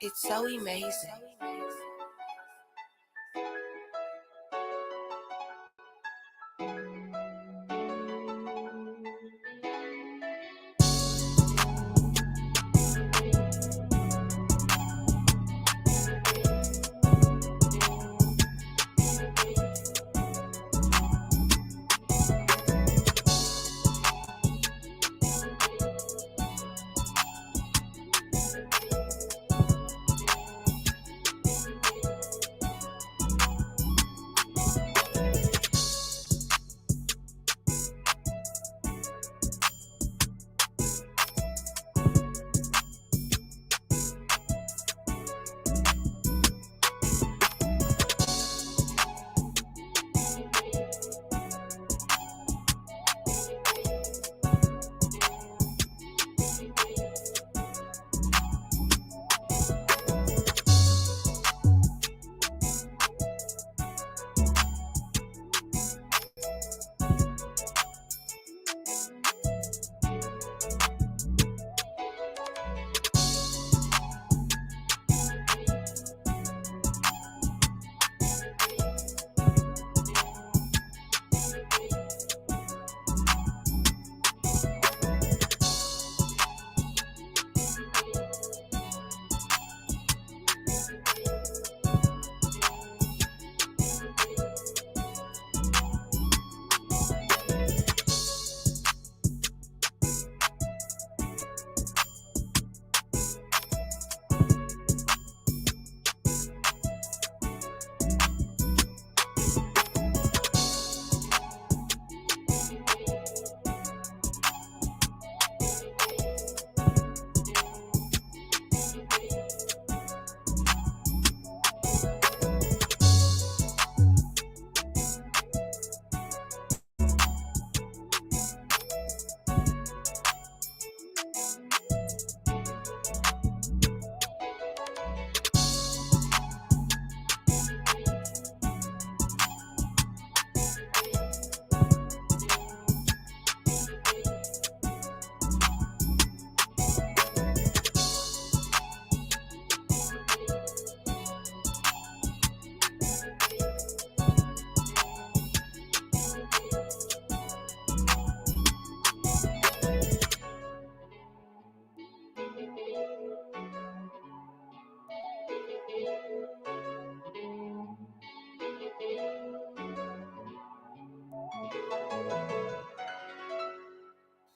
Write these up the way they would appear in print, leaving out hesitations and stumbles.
It's so amazing.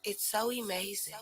It's so amazing.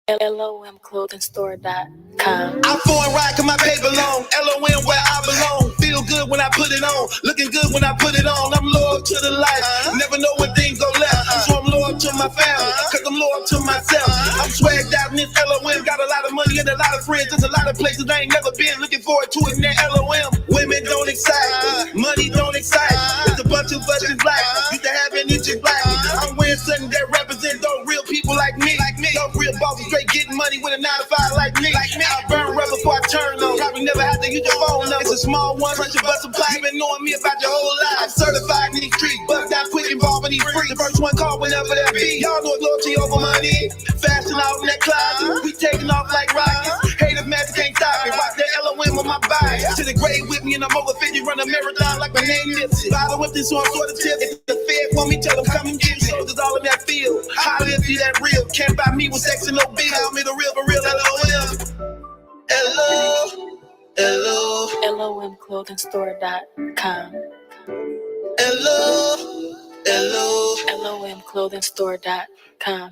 LOMclothingstore.com. I'm foreign ride cause my paper long. LOM where I belong. Feel good when I put it on. Looking good when I put it on. I'm loyal to the life. Never know when things go left. So I'm loyal to my family. Cause I'm loyal to myself. I'm swagged out in this LOM. Got a lot of money and a lot of friends. There's a lot of places I ain't never been. Looking forward to it in that LOM. Women don't excite. Money don't excite. There's a bunch of us in black. Used to have an inch in black. I'm wearing something that represents those real people like me. Those real bosses straight getting money with a 9 to 5 like me. I burn rubber before I turn on. Probably never had to use your phone though. It's a small one, pressure but supply. You been knowing me about your whole life. I'm certified in these streets, but not quick involved in these freaks. The first one called whenever that be. Y'all know it's loyalty over money. Fashion out in that closet. We taking off like rockets. Haters mad they can't stop it. Rock that LOM on my body. To the grave with me and I'm over 50. Run a marathon like my name Nipsey. Follow with this on sort of tip. If the Fed want me, tell them come and get soldiers all in that field. I live see that real. Can't buy me with sex and no bill. Tell me the real for real LOM. Hello, hello, LOMclothingstore.com. hello, hello. LOMclothingstore.com.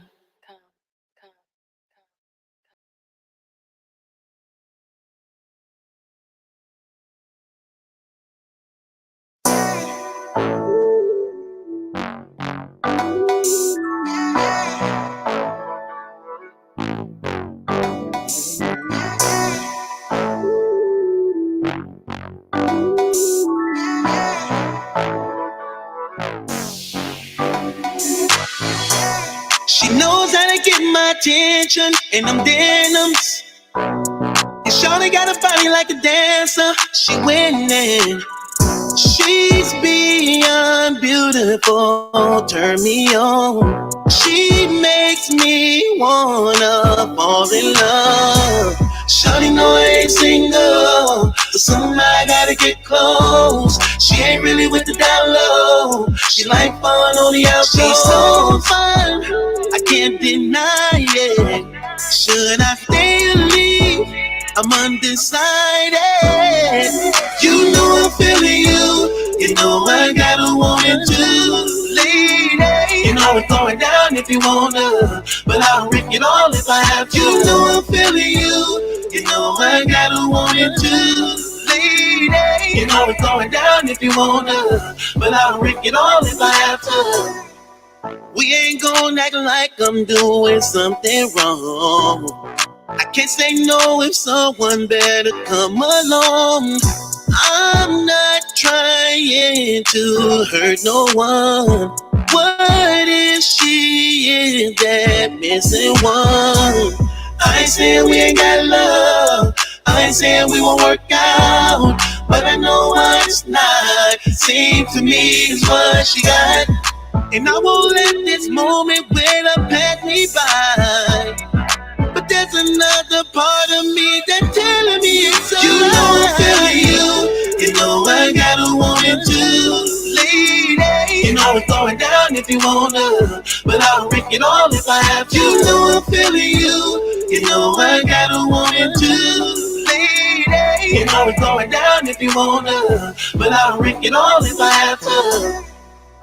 She knows how to get my attention in them denims. And Shawty got a body like a dancer. She winning. She She's beyond beautiful, turn me on. She makes me wanna fall in love. Shawty know I ain't single, but somehow I gotta get close. She ain't really with the down low. She like fun on the outside. She's so fun, I can't deny it. Should I stay or leave? I'm undecided. You know I'm feeling you. You know I gotta want it too, lady. You know it's going down if you wanna, but I'll risk it all if I have to. You know I'm feeling you. You know I gotta want it too, lady. You know it's going down if you wanna, but I'll risk it all if I have to. We ain't gonna act like I'm doing something wrong. I can't say no if someone better come along. I'm not trying to hurt no one. What if she is that missing one? I ain't saying we ain't got love. I ain't saying we won't work out. But I know what it's not. Seems to me is what she got. And I won't let this moment wait up pass me by. But there's another part of me that's telling me it's alright. You know I'm feeling you. You know I gotta want it too, lady. You know it's going down if you wanna, but I'll risk it all if I have to. You know I'm feeling you. You know I gotta want it too, lady. You know it's going down if you wanna, but I'll risk it all if I have to.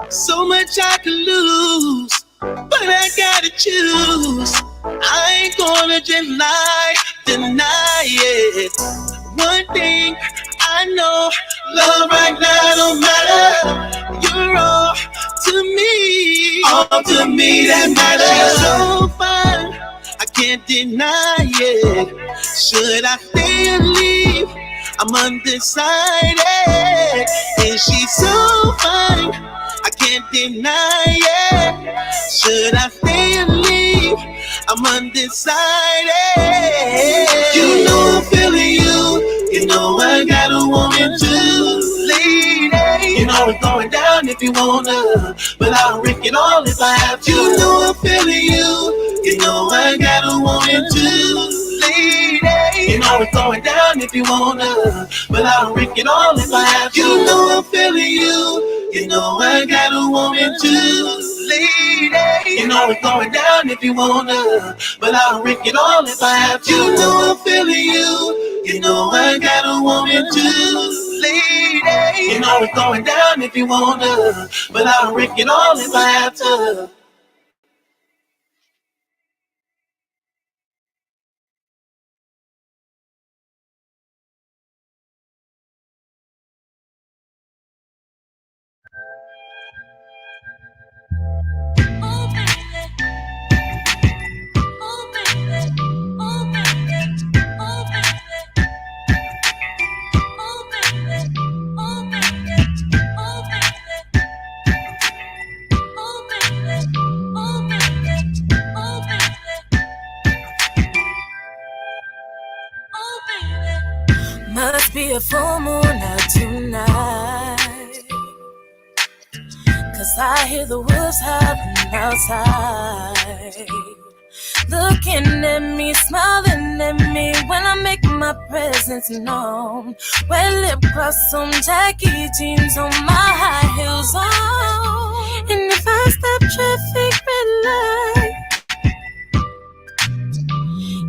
So much I could lose, but I gotta choose. I ain't gonna just lie, deny it. One thing I know, love right now don't matter. You're all to me that matters. She's so fine, I can't deny it. Should I stay or leave? I'm undecided. And she's so fine, I can't deny it. Should I stay or leave? I'm undecided. You know I'm feeling you. You know I gotta want it too, lady. You know it's going down if you wanna, but I'll risk it all if I have to. You know I'm feeling you. You know I gotta want it too, lady. You know it's going down if you wanna, but I'll risk it all if I have to. You know I'm feeling you. You know I gotta want it too, lady. You know it's going down if you wanna, but I'll risk it all if I have to. You know I'm feeling you. You know I gotta want it too, lady. You know it's going down if you wanna, but I'll risk it all if I have to. Must be a full moon out tonight, 'cause I hear the wolves howling outside, looking at me, smiling at me when I make my presence known. Wet lip gloss on, tacky jeans on, my high heels on. And if I stop traffic red light,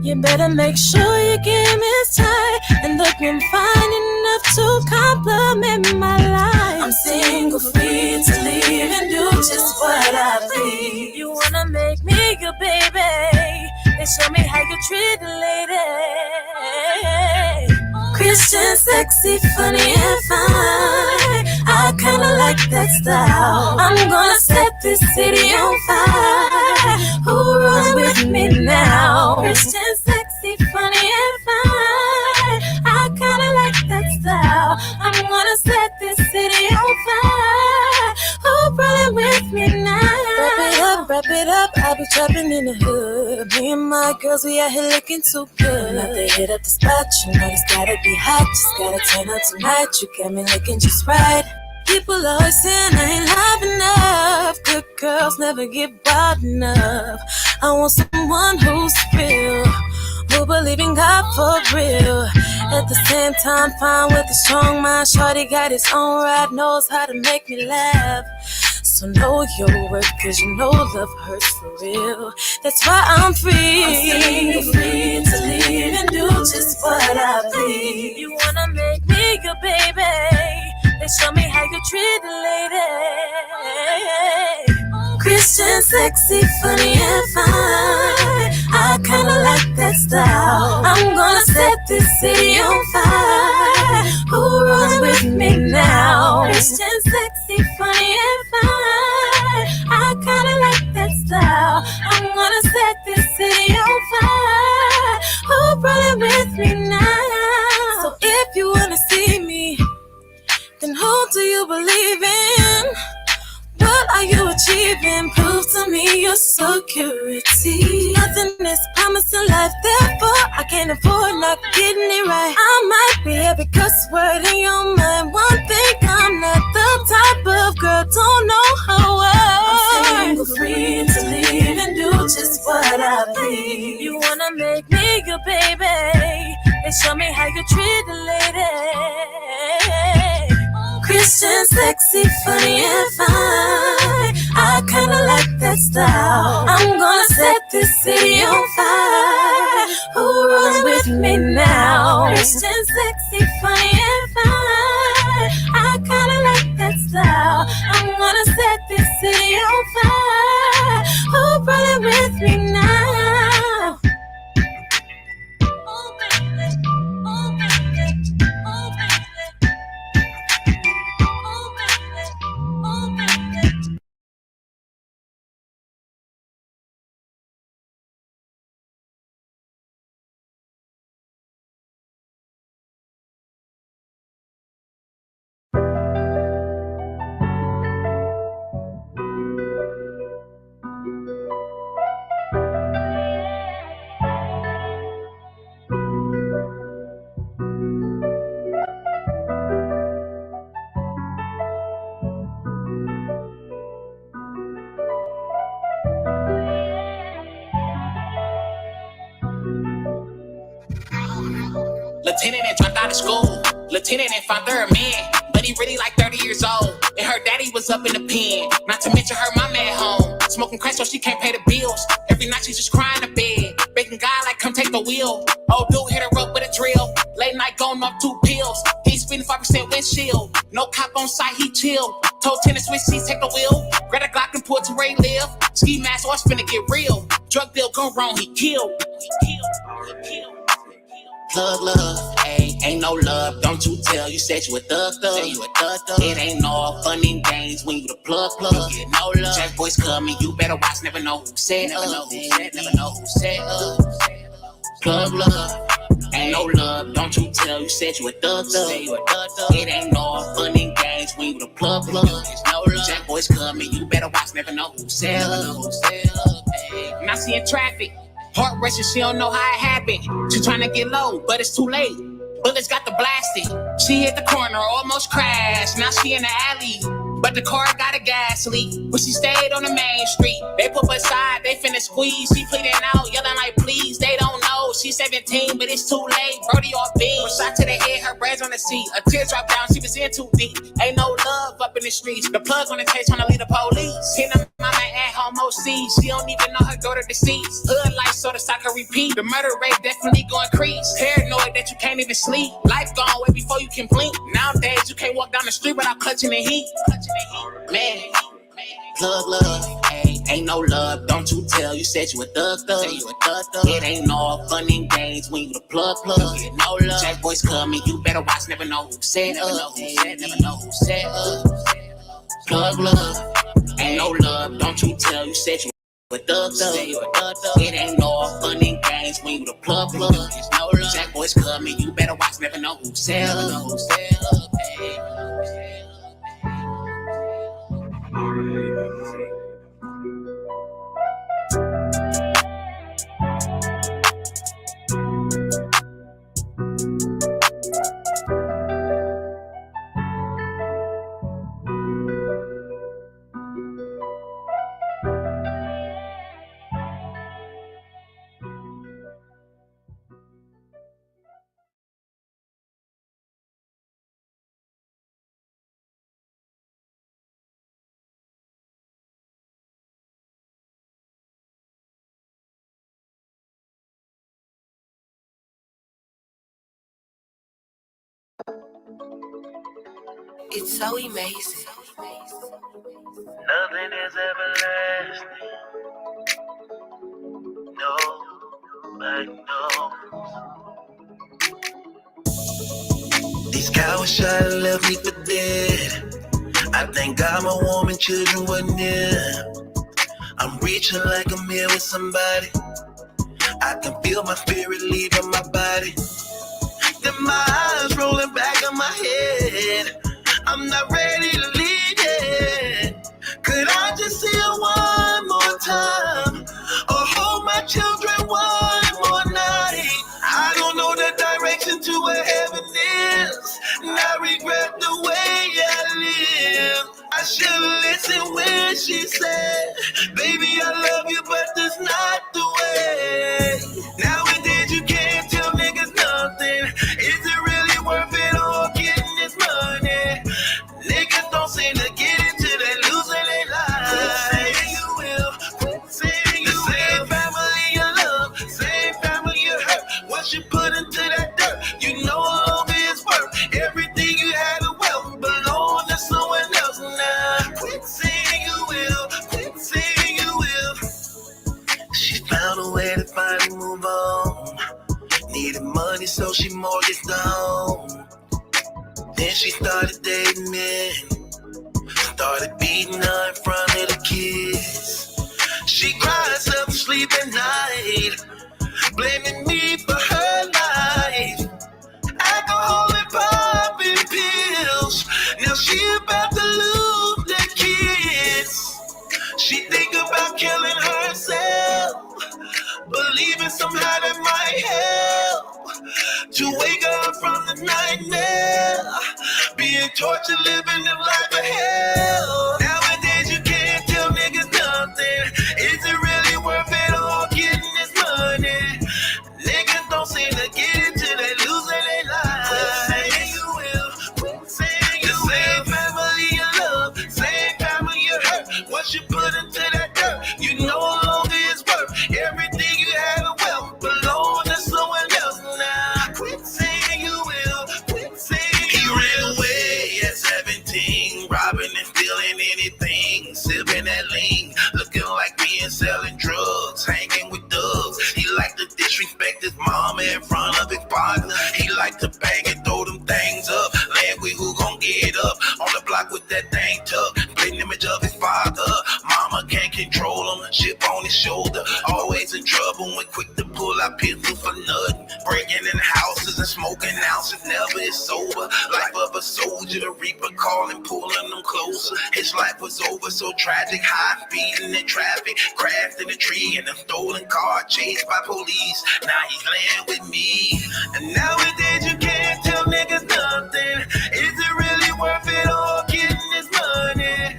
you better make sure you give me tight and looking fine enough to compliment my life. I'm single, free to leave and do just what I please. You wanna make me your baby, then show me how you treat a lady. Christian, sexy, funny and fine, I kinda like that style. I'm gonna set this city on fire. Who runs with me now? Christian, sexy, funny and fine, I kinda like that style. I'm gonna set this city on fire. Who running with me now? Wrap it up, I'll be trapping in the hood. Me and my girls, we out here looking too good. About to hit up the spot, you know it's gotta be hot. Just gotta turn up tonight, you got me looking just right. People always saying I ain't live enough. Good girls never get wild enough. I want someone who's real, who believe in God for real. At the same time, fine with a strong mind. Shorty got his own ride, knows how to make me laugh. So know your worth, cause you know love hurts for real. That's why I'm free. I'm single, free to leave and do just what I please. You wanna make me your baby, then show me how you treat a lady. Christian, sexy, funny and fine. I kinda like that style. I'm gonna set this city on fire. Who runs with me now? Christian, sexy, funny and fine. I kinda like that style. I'm gonna set this city on fire. Who running with me now? So if you wanna see me, then who do you believe in? What are you achieving? Prove to me your security. Nothing is promised in life, therefore I can't afford not getting it right. I might be every cuss word in your mind. One thing, I'm not the type of girl, don't know how I'm single, free to leave and do just what I please. You wanna make me your baby, and show me how you treat a lady. Christian, sexy, funny and fine. I kinda like that style. I'm gonna set this city on fire. Who runs with me now? Christian, sexy, funny and fine. I kinda like that style. I'm gonna set this city on fire. Who running with me now? Oh baby, oh baby, oh baby. Lieutenant and dropped out of school. Lieutenant and found her a man, but he really like 30 years old. And her daddy was up in the pen. Not to mention her mama at home, smoking crack so she can't pay the bills. Every night she's just crying in bed, begging God like come take the wheel. Old dude hit her up with a drill. Late night going off 2 pills. He spending 5% windshield. No cop on site, he chill. Told tennis switch seats, take the wheel. Grab a Glock and pull to where he live. Ski mask, or it's finna get real. Drug deal gone wrong, he killed. He killed. Plug love, ayy, ain't no love, don't you tell. You said you a thug. It ain't all fun and games when you the plug. You get no love. Jack boys coming, you better watch. Never know who said never know who said Plug love, ain't no love, don't you tell. You said you a thug. It ain't all fun and games when you the plug. There's no love. Jack boys coming, you better watch. Never know who said Not seeing traffic. Heart racing, she don't know how it happened. She tryna get low, but it's too late. Bullets got the blasting. She hit the corner, almost crashed. Now she in the alley, but the car got a gas leak. But she stayed on the main street. They put her aside, they finna squeeze. She pleading out, yelling like please. They don't know, she's 17, but it's too late. Brody off beam, shot to the head, her brains on the seat. A tear dropped down, she was in too deep. Ain't no love up in the streets. The plug on the case tryna lead the police. Hit her mama at home overseas. She don't even know her daughter deceased. Hood life, so the cycle repeat. The murder rate definitely gonna increase. Paranoid that you can't even sleep. Life gone way before you can blink. Nowadays you can't walk down the street without clutching the heat. Man, plug love, ain't no love, don't you tell. You said you a thug. It ain't all fun and games when you the plug. You get no love. Jack boys coming, you better watch. Never know who said Plug love, ain't no love, don't you tell. You said you a thug. It ain't all fun and games when you the plug. There's no love. Jack boys coming, you better watch. Never know who said It's so amazing. Nothing is everlasting. Nobody knows. These cowards try to left me for dead. I thank God my woman children were near. I'm reaching like I'm here with somebody. I can feel my spirit leaving my body. Then my eyes rolling back in my head. I'm not ready to leave yet. Could I just see her one more time? Or hold my children one more night? I don't know the direction to where heaven is. And I regret the way I live. I should've listened when she said, baby, I love you, but that's not the way. Nowadays you can't tell niggas nothing. Is it really worth it all getting this money? Niggas don't seem to get into that losing their lives. Quit saying you will, quit saying you will. Same family you love, same family you hurt. Once you put into that dirt, you no longer is worth. Everything you had to wealth belong to someone else now. Quit saying you will, quit saying you will. She found a way to finally move on. Needed money, so she mortgaged down. Then she started dating men. Started beating her in front of the kids. She cried herself to sleep at night, blaming me for her life. Alcohol and popping pills. Now she about to lose the kids. She think about killing herself, believing somehow that might help to wake up from the nightmare, being tortured, living the life of hell. Nowadays you can't tell niggas nothing. Is it really worth it all getting this money? Niggas don't seem to get into that losing their lives. Quit saying you will, quit saying you will. Same family you love, same family you hurt. Once you put into that dirt, you no longer is worth. Everything you had to wealth belong to someone else now. Quit saying you will, quit saying you will. He ran away at 17, robbing and stealing anything, sipping that lean, looking like me and selling drugs, hanging with thugs. He liked to disrespect his mama in front of his partner. He liked to bang and throw them things up. Language, who gon' get up on the block with that thing tucked? Plain image of his father. Mama can't control him, chip on his shoulder. Always in trouble when quick to pull out pistol for nothing. Breaking in houses and smoking ounces, never is sober. Life of a soldier, the reaper calling, pulling them closer. His life was over, so tragic. High speeding in traffic, crashed in a tree in a stolen car, chased by police. Now he's laying with me. And nowadays you can't tell niggas nothing. Is it really worth it all getting this money?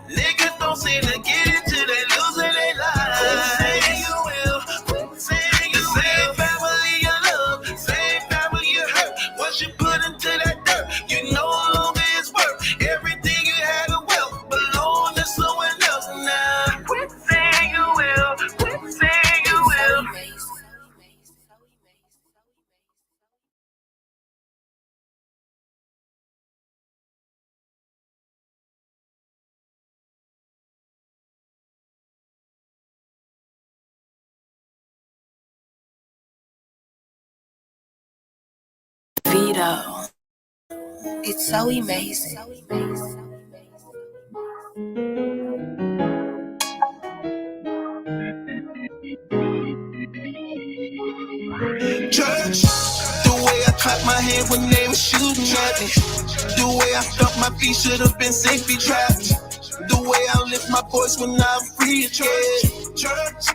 Niggas don't seem to get into that losing their lives. Quit saying you will, quit saying you will. Same family you love, same family you hurt. Once you put into that dirt, you no longer is worth. Everything you had to wealth belong to someone else now. Quit saying you will, quit saying you will. Vito. It's so amazing. Church, the way I clapped my hand when they were shooting at me, the way I stumped my feet should have been safety trapped, the way I lift my voice when I'm free. Church,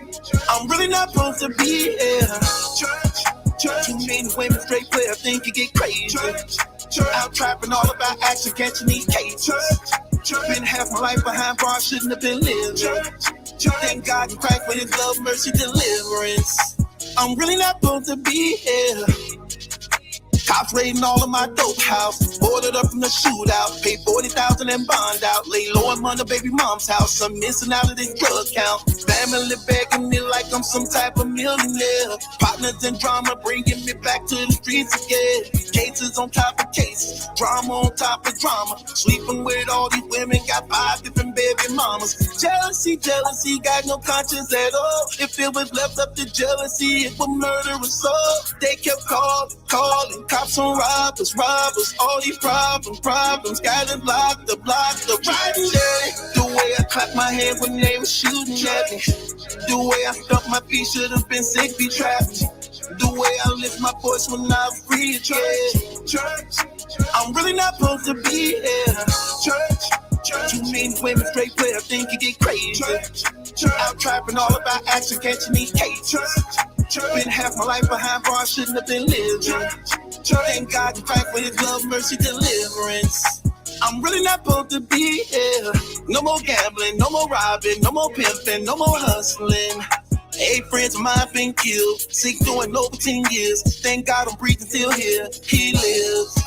I'm really not supposed to be here. Church, too many women straight player think you get crazy. Church, out trapping all about action, catching these cases. Been half my life behind bars, shouldn't have been living. Thank God you cracked for his love, mercy, deliverance. I'm really not supposed to be here. Cops raiding all of my dope house. Boarded up from the shootout. Paid $40,000 and bond out. Lay low in my baby mom's house. I'm missing out of this drug count. Family begging me like I'm some type of millionaire. Partners in drama bringing me back to the streets again. Cases on top of cases, drama on top of drama. Sleeping with all these women, got 5 different baby mamas. Jealousy, jealousy, got no conscience at all. If it was left up to jealousy, it would murder us all. They kept calling, cops on robbers, all these problems, got it blocked up, right there. The way I clapped my hand when they were shooting at me, the way I felt my feet should have been sick, be trapped. The way I lift my voice when I'm free, church. I'm really not supposed to be here. Church. Too many women straight play, I think you get crazy. Out trapping all about action, catching these cases. Been half my life behind bars, shouldn't have been living. Thank God to fight for his love, mercy, deliverance. I'm really not supposed to be here. No more gambling, no more robbing, no more pimping, no more hustling. 8 friends of mine been killed, sick doing over 10 years. Thank God I'm breathing still here, he lives.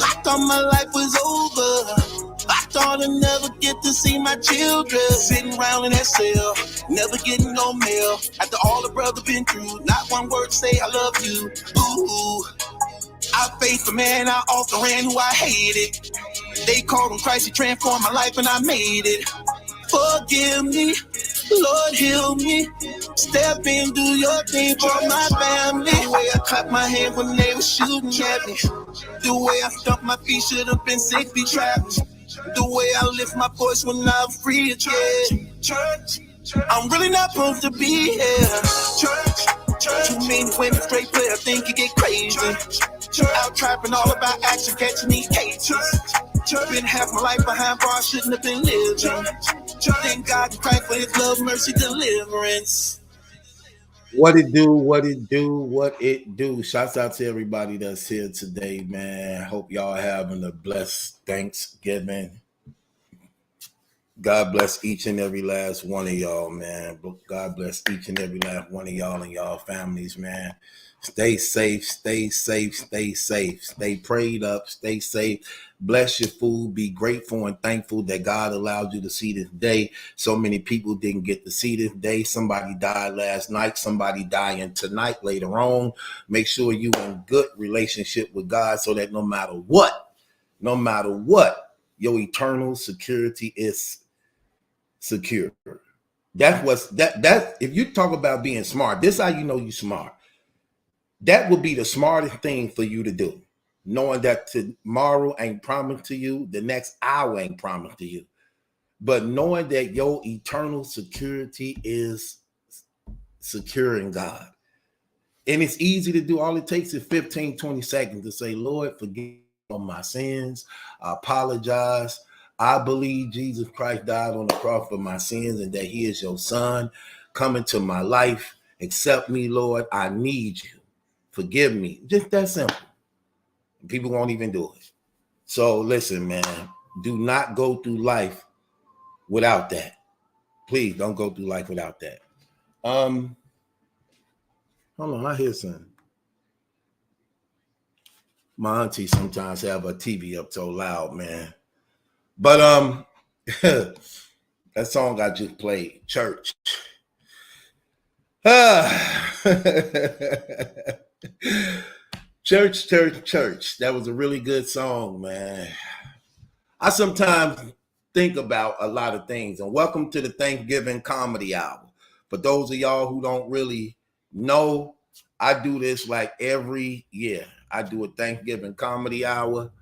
I thought my life was over. I thought I'd never get to see my children. Sitting around in that cell, never getting no mail. After all the brother been through, not one word to say I love you. Ooh, I faced the man I also ran who I hated. They called him Christ, he transformed my life and I made it. Forgive me, Lord heal me. Step in, do your thing for my family. The way I clapped my hand when they were shooting at me, the way I stomped my feet should have been safe, be trapped. The way I lift my voice when I'm free again. Church. I'm really not supposed to be here. Church. Too many women straight play, I think you get crazy. Out trapping all about action, catching these cases. Been half my life behind bars, shouldn't have been living. Thank God to fight for his love, mercy, deliverance. What it do, what it do, what it do. Shouts out to everybody that's here today, man. Hope y'all having a blessed Thanksgiving. God bless each and every last one of y'all, man. God bless each and every last one of y'all and y'all families, man. Stay safe, stay safe, stay safe. Stay prayed up, stay safe. Bless your food. Be grateful and thankful that God allowed you to see this day. So many people didn't get to see this day. Somebody died last night. Somebody dying tonight later on. Make sure you in good relationship with God so that no matter what, your eternal security is secure. That's what's that if you talk about being smart, this is how you know you smart. That would be the smartest thing for you to do, knowing that tomorrow ain't promised to you, the next hour ain't promised to you, but knowing that your eternal security is secure in God. And it's easy to do. All it takes is 15, 20 seconds to say, Lord, forgive me for my sins. I apologize. I believe Jesus Christ died on the cross for my sins and that he is your son. Come into my life. Accept me, Lord. I need you. Forgive me. Just that simple. People won't even do it. So listen, man, do not go through life without that. Please don't go through life without that. Hold on, I hear something. My auntie sometimes have her TV up so loud, man. But that song I just played, Church. Church. That was a really good song, man. I sometimes think about a lot of things. And welcome to the Thanksgiving Comedy Hour. For those of y'all who don't really know, I do this like every year. I do a Thanksgiving Comedy Hour.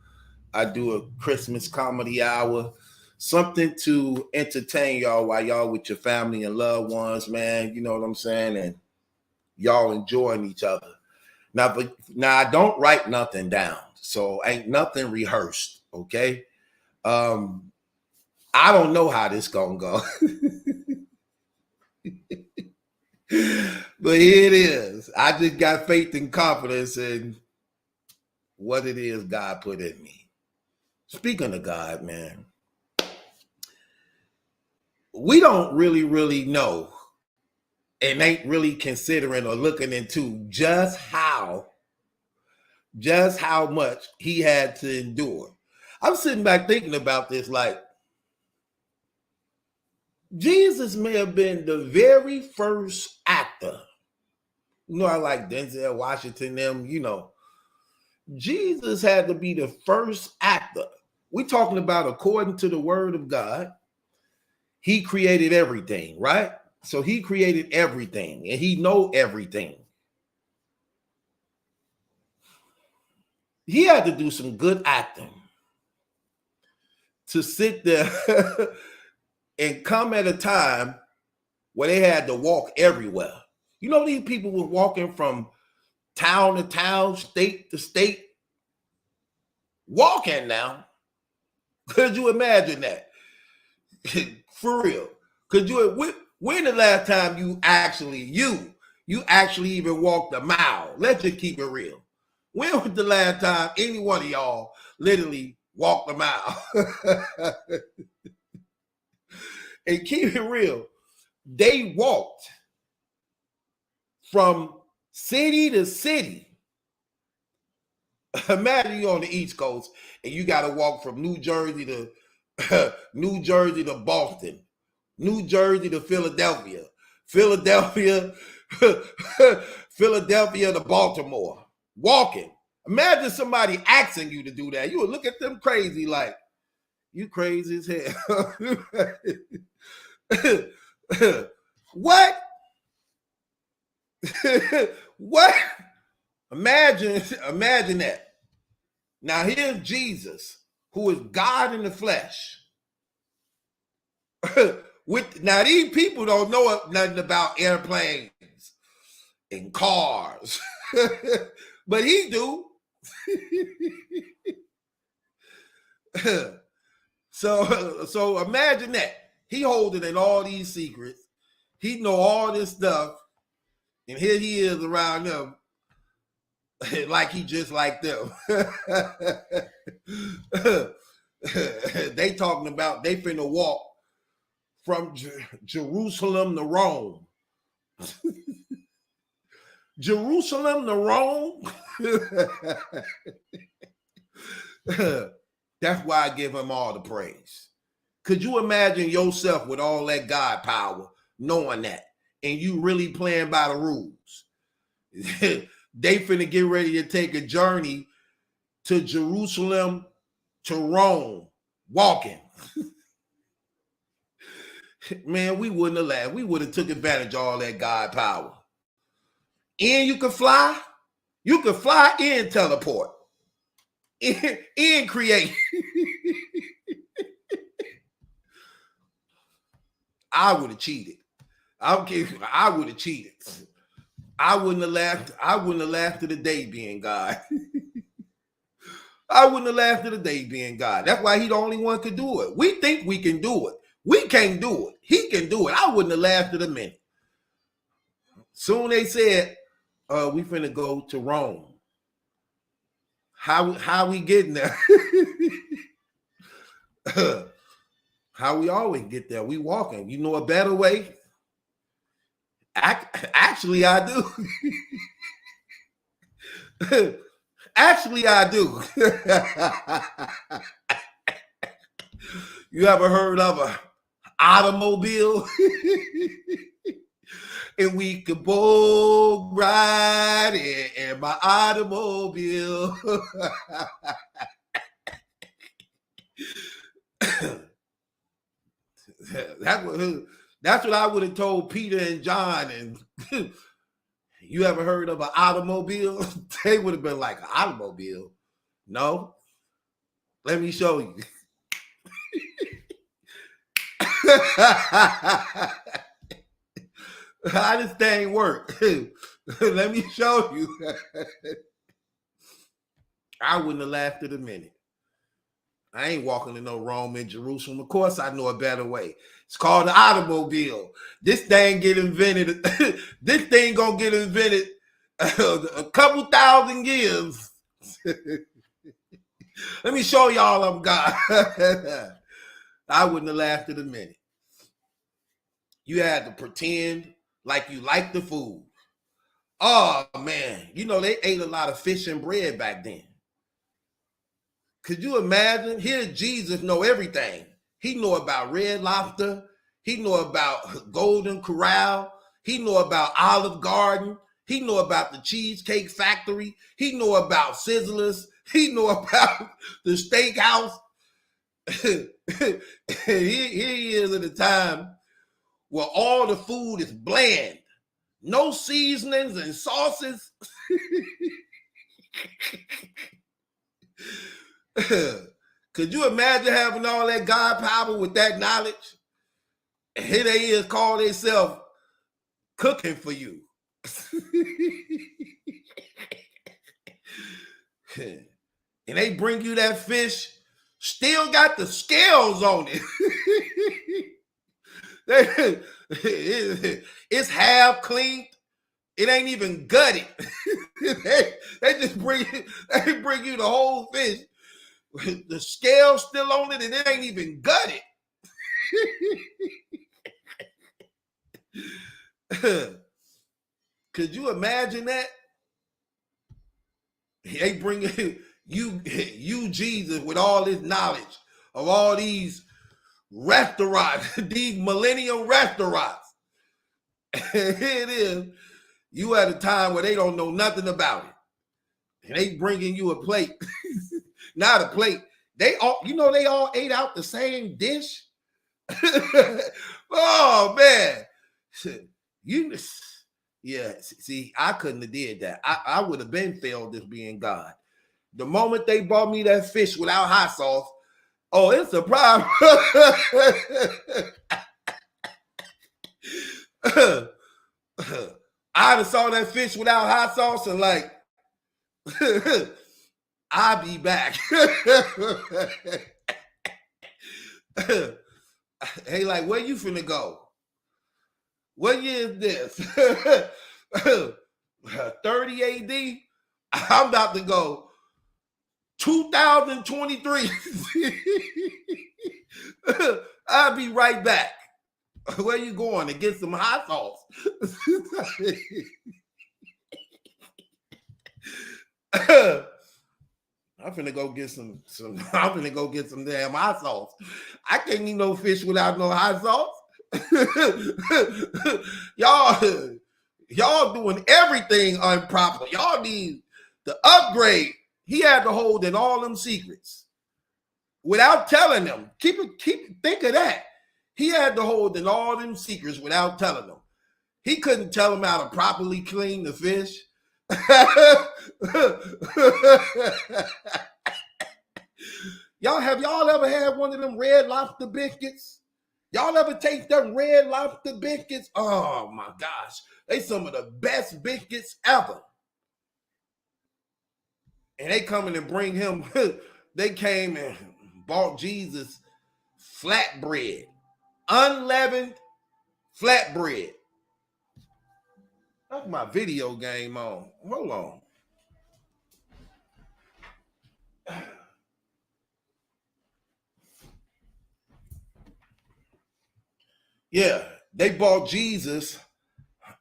I do a Christmas Comedy Hour. Something to entertain y'all while y'all with your family and loved ones, man. You know what I'm saying? And y'all enjoying each other. Now I don't write nothing down, so ain't nothing rehearsed, okay? I don't know how this gonna go. But here it is. I just got faith and confidence in what it is God put in me. Speaking of God, man, we don't really know and ain't really considering or looking into just how much he had to endure. I'm sitting back thinking about this, like, Jesus may have been the very first actor. You know, I like Denzel Washington, them, you know, Jesus had to be the first actor. We're talking about according to the word of God. He created everything, right? So he created everything and he know everything. He had to do some good acting to sit there and come at a time where they had to walk everywhere. You know, these people were walking from town to town, state to state, walking now. Could you imagine that? For real. Could you, when the last time you actually even walked a mile? Let's just keep it real. When was the last time any one of y'all literally walked a mile? And keep it real. They walked from city to city. Imagine you on the East Coast and you got to walk from New Jersey to Boston, New Jersey to Philadelphia, Philadelphia to Baltimore, walking. Imagine somebody asking you to do that. You would look at them crazy like, you crazy as hell. What? What? Imagine that. Now here's Jesus, who is God in the flesh. Now these people don't know nothing about airplanes and cars, but he do. So imagine that. He holding in all these secrets. He know all this stuff. And here he is around them like he just like them. They talking about they finna walk from Jerusalem to Rome. Jerusalem to Rome? That's why I give him all the praise. Could you imagine yourself with all that God power, knowing that, and you really playing by the rules? They finna get ready to take a journey to Jerusalem to Rome, walking. Man, we wouldn't have laughed. We would have took advantage of all that God power. And you could fly. You could fly and teleport. And create. I would have cheated. I don't care. I would have cheated. I wouldn't have laughed. I wouldn't have laughed at the day being God. I wouldn't have laughed at the day being God. That's why he the only one could do it. We think we can do it. We can't do it. He can do it. I wouldn't have laughed at a minute. Soon they said, we finna go to Rome. How we getting there? How we always get there? We walking. You know a better way? Actually, I do. Actually, I do. You ever heard of an automobile? And we could both ride in my automobile. That's what I would have told Peter and John. And you ever heard of an automobile? They would have been like, an automobile? No. Let me show you. How this thing work? Let me show you. I wouldn't have laughed at a minute. I ain't walking to no Rome and Jerusalem. Of course, I know a better way. It's called the automobile. This thing get invented. This thing gonna get invented a couple thousand years. Let me show y'all I'm God. I wouldn't have laughed at a minute. You had to pretend like you liked the food. Oh, man. You know, they ate a lot of fish and bread back then. Could you imagine? Here Jesus know everything. He know about Red Lobster. He know about Golden Corral. He know about Olive Garden. He know about the Cheesecake Factory. He know about Sizzlers. He know about the steakhouse. Here he is at a time where all the food is bland. No seasonings and sauces. Could you imagine having all that God power with that knowledge? And here they is call themselves cooking for you. And they bring you that fish, still got the scales on it. It's half cleaned. It ain't even gutted. they just bring you the whole fish. The scale still on it, and it ain't even gutted. Could you imagine that? They bring you Jesus with all this knowledge of all these restaurants, these millennium restaurants. Here it is. You at a time where they don't know nothing about it. And they bringing you a plate. Not a plate. They all ate out the same dish. Oh man. See, I couldn't have did that. I would have been failed as being God. The moment they brought me that fish without hot sauce, oh, it's a problem. I'd have saw that fish without hot sauce and like, I'll be back. Hey, like, where you finna go? What year is this? 30 AD? I'm about to go 2023. I'll be right back. Where you going? To get some hot sauce? I'm finna go get some I'm finna go get some damn hot sauce. I can't eat no fish without no hot sauce. Y'all doing everything improper. Y'all need to upgrade. He had to hold in all them secrets without telling them. Think of that. He had to hold in all them secrets without telling them. He couldn't tell them how to properly clean the fish. Have y'all ever had one of them Red Lobster biscuits? Y'all ever taste them Red Lobster biscuits? Oh my gosh, they some of the best biscuits ever. And they coming and bring him. They came and bought Jesus flatbread, unleavened flatbread. That's my video game on. Hold on. Yeah, they bought Jesus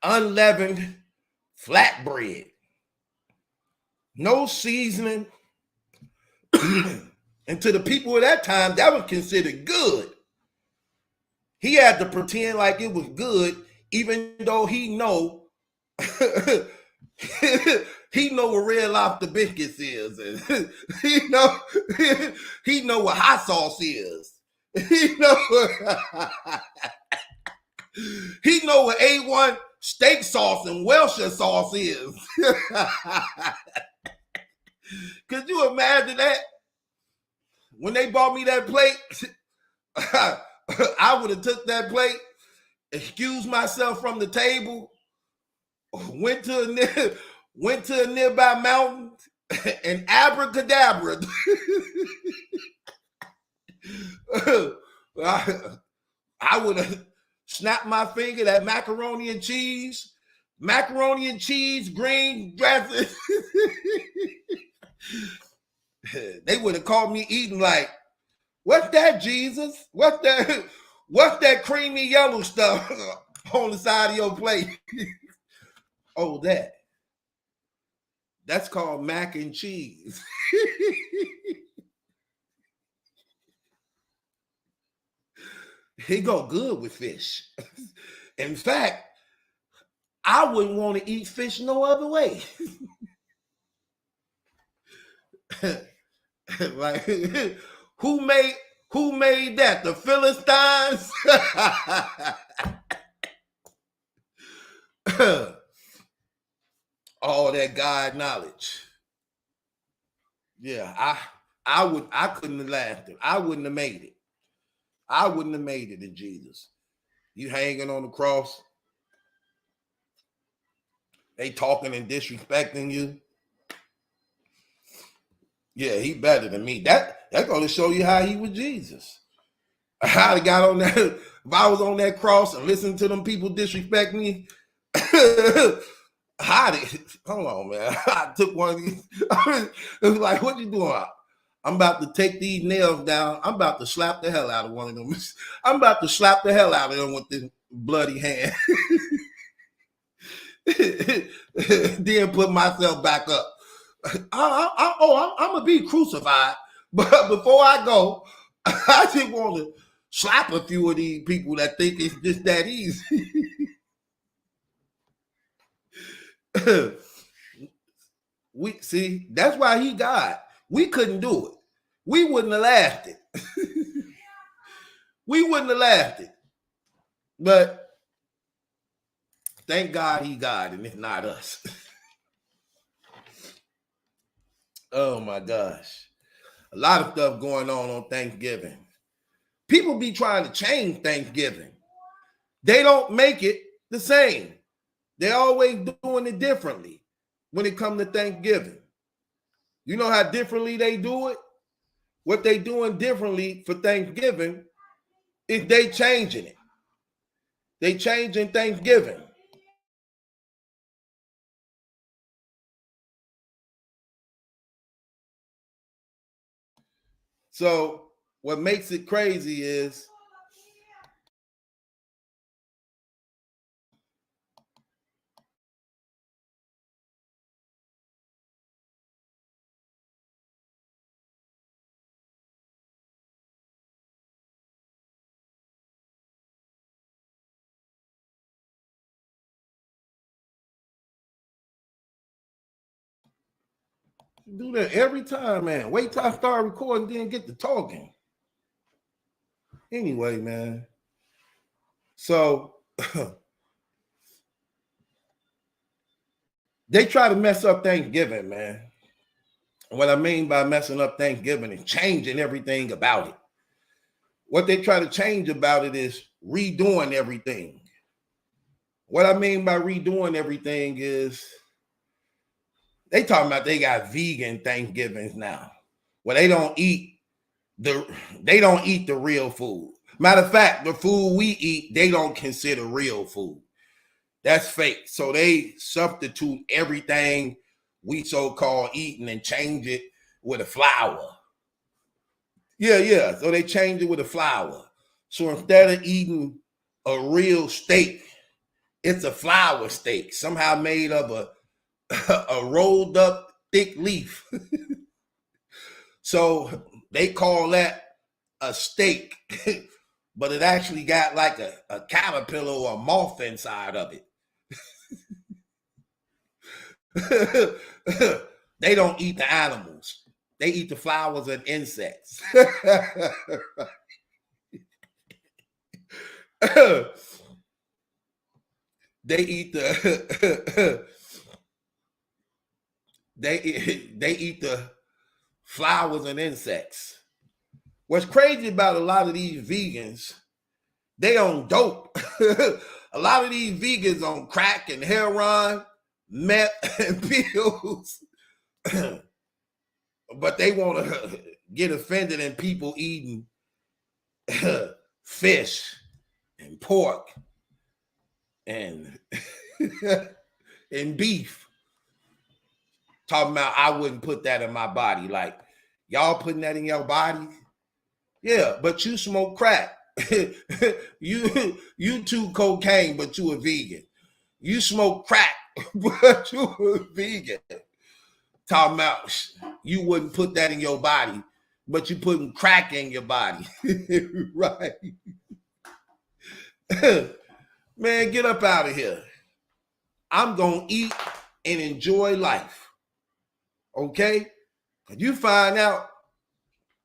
unleavened flatbread. No seasoning. And to the people at that time, that was considered good. He had to pretend like it was good, even though he know he know what Red Lobster biscuits is, and he know what hot sauce is. He know what A1 steak sauce and Welsh sauce is. Could you imagine that? When they bought me that plate, I would have took that plate, excused myself from the table, went to a nearby mountain, and abracadabra. I would have snapped my finger, that macaroni and cheese, green dressing. They would have called me eating like, what's that, Jesus? What's that creamy yellow stuff on the side of your plate? Oh, that's called mac and cheese. He go good with fish. In fact, I wouldn't want to eat fish no other way. Like, who made that? The Philistines? All that God knowledge. Yeah, I couldn't have laughed it. I wouldn't have made it. I wouldn't have made it in Jesus. You hanging on the cross. They talking and disrespecting you. Yeah, he better than me. That's going to show you how he was Jesus. I'd have got on that. If I was on that cross and listened to them people disrespect me, hold on, man. I took one of these. It was like, what you doing? I'm about to take these nails down. I'm about to slap the hell out of one of them. I'm about to slap the hell out of them with this bloody hand. Then put myself back up. I'm going to be crucified. But before I go, I just want to slap a few of these people that think it's just that easy. We see, that's why he God. We couldn't do it. We wouldn't have laughed it. We wouldn't have laughed it. But thank God he God and it's not us. Oh my gosh. A lot of stuff going on Thanksgiving. People be trying to change Thanksgiving. They don't make it the same. They're always doing it differently when it comes to Thanksgiving. You know how differently they do it? What they doing differently for Thanksgiving is they changing it. They changing Thanksgiving. So what makes it crazy is do that every time, man. Wait till I start recording, then get to talking. Anyway, man. So they try to mess up Thanksgiving, man. What I mean by messing up Thanksgiving is changing everything about it. What they try to change about it is redoing everything. What I mean by redoing everything is they talking about they got vegan Thanksgivings now, where they don't eat the real food. Matter of fact, the food we eat, they don't consider real food. That's fake. So they substitute everything we so-called eating and change it with a flour. Yeah. So they change it with a flour. So instead of eating a real steak, it's a flour steak, somehow made of a rolled up thick leaf. So they call that a steak, but it actually got like a caterpillar or a moth inside of it. They don't eat the animals. They eat the flowers and insects. They eat the they eat the flowers and insects. What's crazy about a lot of these vegans, they on dope. A lot of these vegans on crack and heroin, meth and pills. But they want to get offended in people eating fish and pork and and beef. Talking about I wouldn't put that in my body. Like, y'all putting that in your body? Yeah, but you smoke crack. you do cocaine, but you a vegan. You smoke crack, but you a vegan. Talking about you wouldn't put that in your body, but you putting crack in your body. Right. Man, get up out of here. I'm going to eat and enjoy life. Okay? You find out,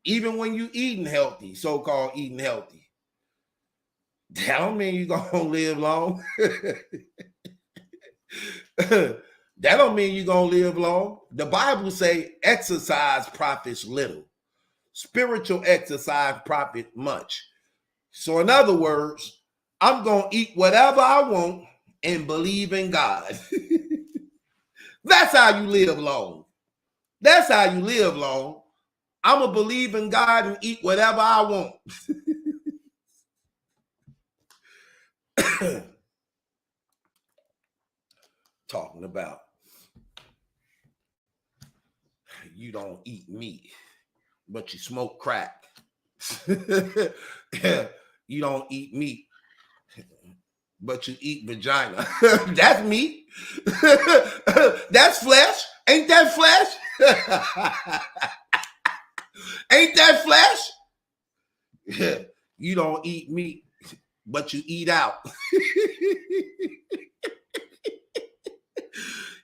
even when you eating healthy, so-called eating healthy, that don't mean you're going to live long. That don't mean you're going to live long. The Bible say exercise profits little. Spiritual exercise profit much. So in other words, I'm going to eat whatever I want and believe in God. That's how you live long. That's how you live long. I'm going to believe in God and eat whatever I want. Talking about you don't eat meat, but you smoke crack. You don't eat meat, but you eat vagina. That's meat. That's flesh. Ain't that flesh? Ain't that flesh? You don't eat meat, but you eat out.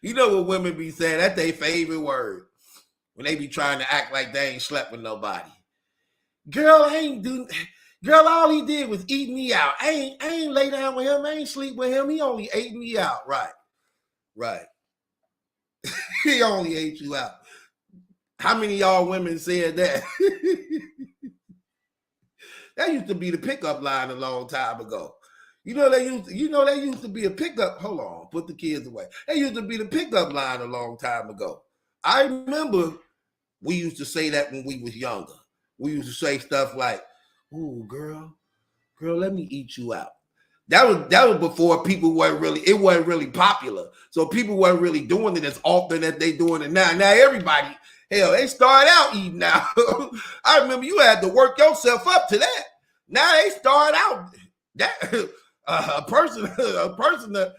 You know what women be saying? That's their favorite word. When they be trying to act like they ain't slept with nobody. Girl, all he did was eat me out. I ain't lay down with him. I ain't sleep with him. He only ate me out. Right. He only ate you out. How many of y'all women said that? That used to be the pickup line a long time ago. They used to be a pickup. Hold on, put the kids away. That used to be the pickup line a long time ago. I remember we used to say that when we was younger. We used to say stuff like, "Ooh, girl, let me eat you out." That was before it wasn't really popular. So people weren't really doing it as often as they doing it now. Now everybody, hell, they start out eating out. I remember you had to work yourself up to that. Now they start out that a person to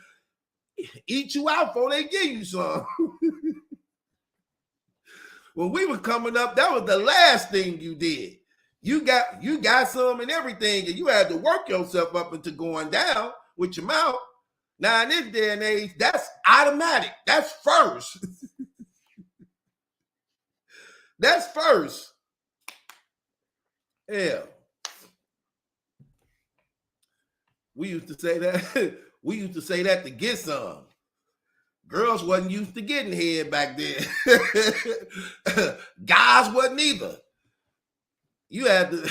eat you out before they give you some. When we were coming up, that was the last thing you did. You got some and everything, and you had to work yourself up into going down with your mouth. Now in this day and age, that's automatic. That's first. That's first. Yeah. We used to say that. We used to say that to get some. Girls wasn't used to getting head back then. Guys wasn't either. You had to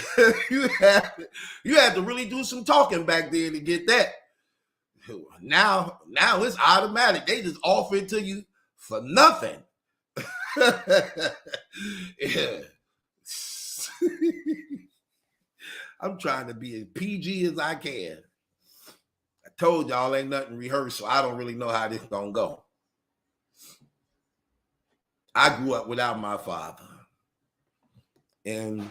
really do some talking back then to get that. Now it's automatic. They just offer it to you for nothing. Yeah. I'm trying to be as PG as I can. I told y'all ain't nothing rehearsed, so I don't really know how this gonna go. I grew up without my father. And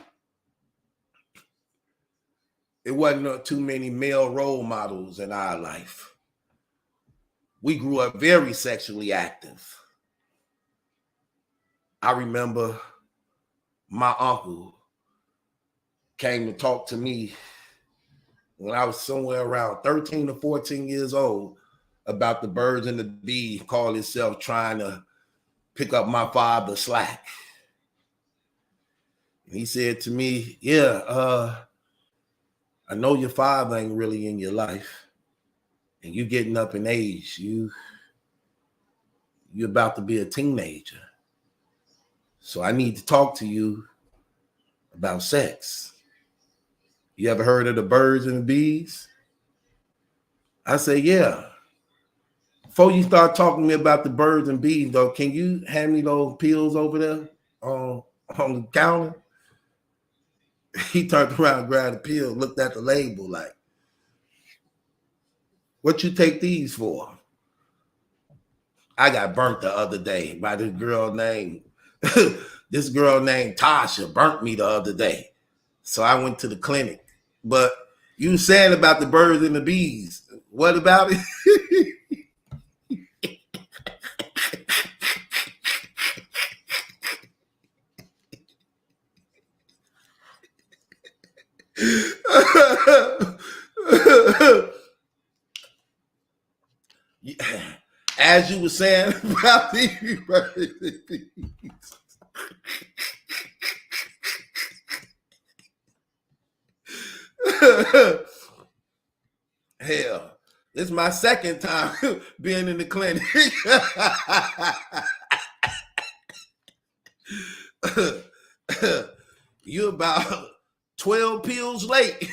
it wasn't too many male role models in our life. We grew up very sexually active. I remember my uncle came to talk to me when I was somewhere around 13 or 14 years old about the birds and the bees, called himself trying to pick up my father's slack. And he said to me, I know your father ain't really in your life, and you getting up in age. You about to be a teenager. So I need to talk to you about sex. You ever heard of the birds and the bees? I say, yeah. Before you start talking to me about the birds and bees, though, can you hand me those pills over there on the counter? He turned around, grabbed the pill, looked at the label like, what you take these for? I got burnt the other day by this girl named Tasha burnt me the other day. So I went to the clinic. But you saying about the birds and the bees, what about it? as you were saying about the hell, this is my second time being in the clinic. You about 12 pills late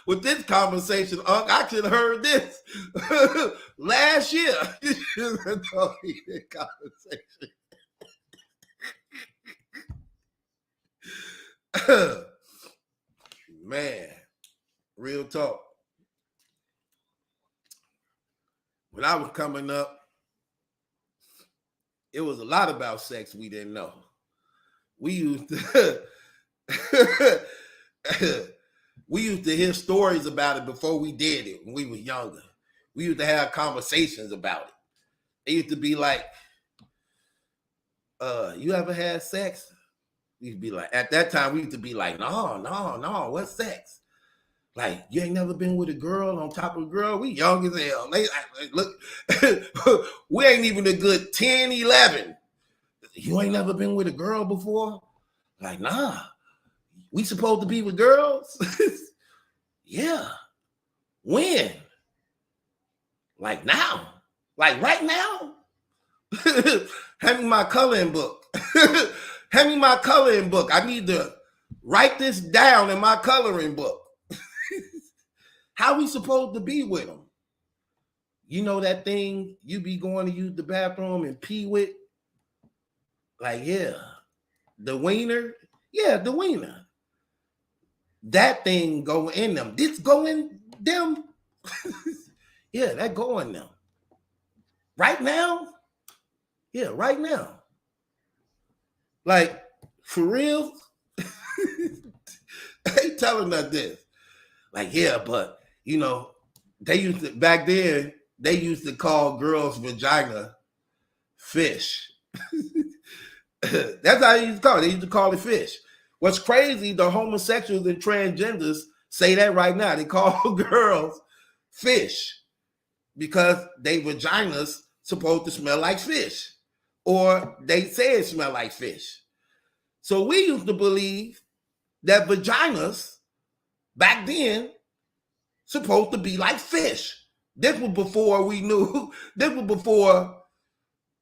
with this conversation, Unc. I should have heard this last year. Man, real talk. When I was coming up, it was a lot about sex we didn't know. We used to we used to hear stories about it before we did it when we were younger. We used to have conversations about it. It used to be like, you ever had sex? We used to be like, at that time, we used to be like, no, what's sex? Like, you ain't never been with a girl on top of a girl? We young as hell. Look, we ain't even a good 10, 11. You ain't never been with a girl before? Like, nah. We supposed to be with girls? Yeah. When? Like now? Like right now? Hand me my coloring book. Hand me my coloring book. I need to write this down in my coloring book. How we supposed to be with them? You know that thing you be going to use the bathroom and pee with? Like, yeah. The wiener? Yeah, the wiener. That thing go in them. This go in them. Yeah, that go in them. Right now? Yeah, right now. Like, for real? They telling us this. Like, yeah, but, you know, they used to, back then, they used to call girls' vagina fish. That's how they used to call it. They used to call it fish. What's crazy, the homosexuals and transgenders say that right now. They call girls fish because they vaginas supposed to smell like fish, or they say it smell like fish. So we used to believe that vaginas back then supposed to be like fish. This was before we knew. This was before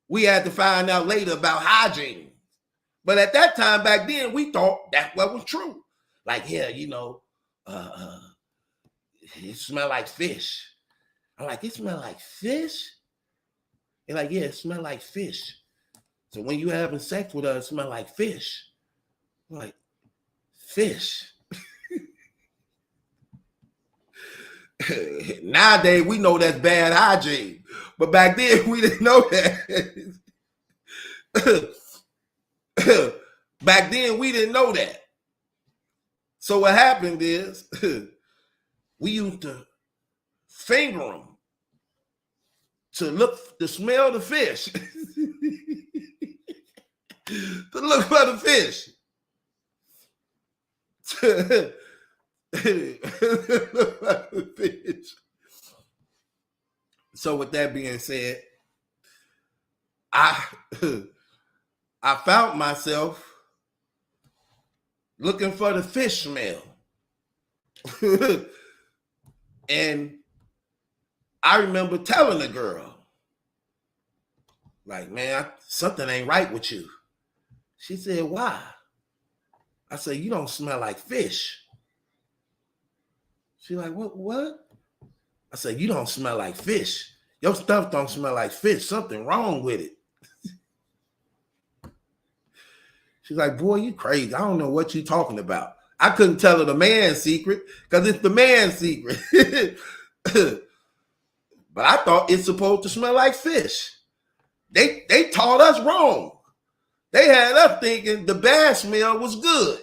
we had to find out later about hygiene. But at that time back then, we thought that's what was true. Like, yeah, you know, it smell like fish. I'm like, it smell like fish? They're like, yeah, it smell like fish. So when you having sex with us, it smell like fish. I'm like, fish? Nowadays, we know that's bad hygiene. But back then, we didn't know that. Back then, we didn't know that. So what happened is we used to finger them to smell the fish. To look for the fish. So with that being said, I found myself looking for the fish smell. And I remember telling the girl, like, man, something ain't right with you. She said, why? I said, you don't smell like fish. She like, what? I said, you don't smell like fish. Your stuff don't smell like fish. Something wrong with it. She's like, boy, you crazy. I don't know what you talking about. I couldn't tell her the man's secret because it's the man's secret. But I thought it's supposed to smell like fish. They taught us wrong. They had us thinking the bad smell was good.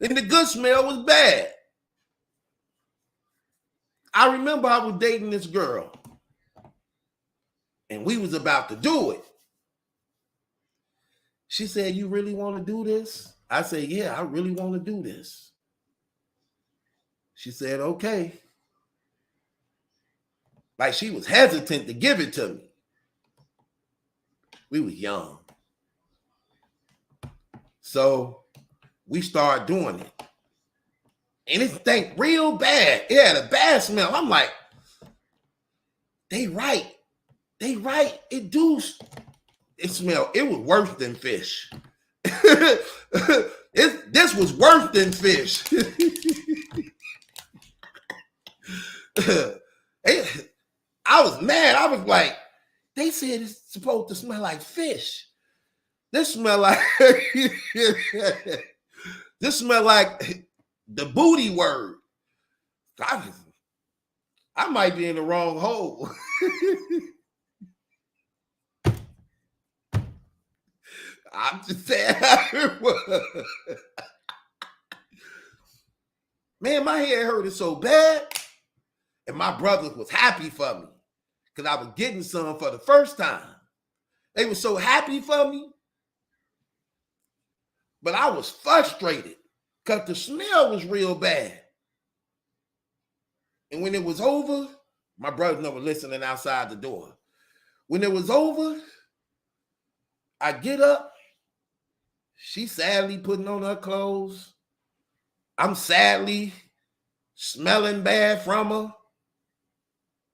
And the good smell was bad. I remember I was dating this girl. And we was about to do it. She said, you really want to do this? I said, yeah, I really want to do this. She said, okay. Like she was hesitant to give it to me. We was young. So we started doing it. And it stank real bad. It had a bad smell. I'm like, they right. They right. It do. It smelled. It was worse than fish. This was worse than fish. I was mad. I was like, they said it's supposed to smell like fish. This smell like this smell like the booty word. I might be in the wrong hole. I'm just saying how it was. Man, my head hurted so bad. And my brothers was happy for me because I was getting some for the first time. They were so happy for me. But I was frustrated because the smell was real bad. And when it was over, my brothers were listening outside the door. When it was over, I get up. She sadly putting on her clothes. I'm sadly smelling bad from her.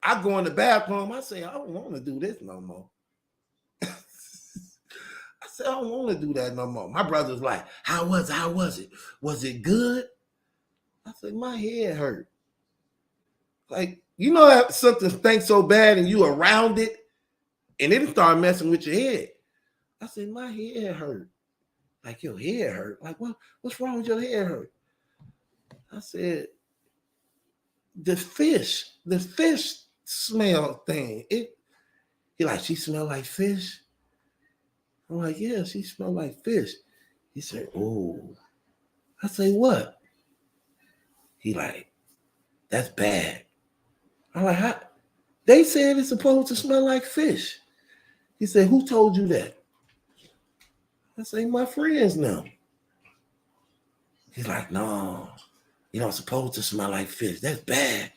I go in the bathroom. I say, I don't want to do this no more. I said, I don't want to do that no more. My brother's like, how was it? Was it good? I said, my head hurt. Like, you know that something stinks so bad and you around it and it started messing with your head. I said, my head hurt. Like, your head hurt? Like, what's wrong with your head hurt? I said, the fish smell thing. He like, she smell like fish? I'm like, yeah, she smell like fish. He said, oh. I say, what? He like, that's bad. I'm like, how? They said it's supposed to smell like fish. He said, who told you that? I say, my friends know. He's like, no, you don't supposed to smell like fish. That's bad.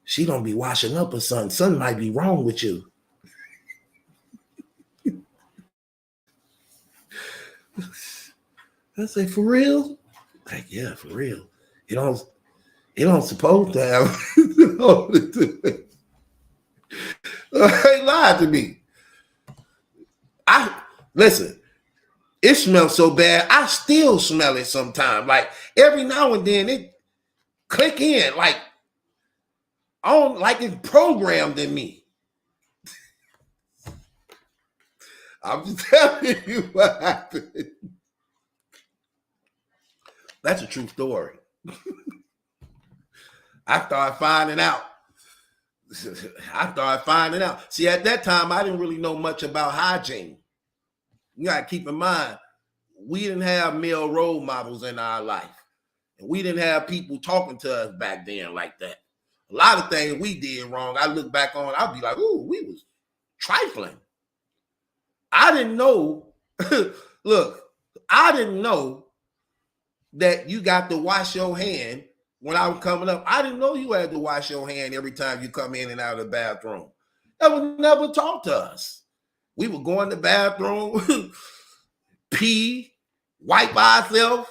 She don't be washing up or something. Something might be wrong with you. I say, for real? Like, yeah, for real. You don't supposed to have They lied to me. Listen, it smells so bad, I still smell it sometimes. Like every now and then it click in, like it's programmed in me. I'm just telling you what happened. That's a true story. I started finding out. See, at that time, I didn't really know much about hygiene. You got to keep in mind, we didn't have male role models in our life. And we didn't have people talking to us back then like that. A lot of things we did wrong, I look back on, I'll be like, ooh, we was trifling. I didn't know, look, I didn't know that you got to wash your hand when I was coming up. I didn't know you had to wash your hand every time you come in and out of the bathroom. That was never taught to us. We would go in the bathroom, pee, wipe ourselves,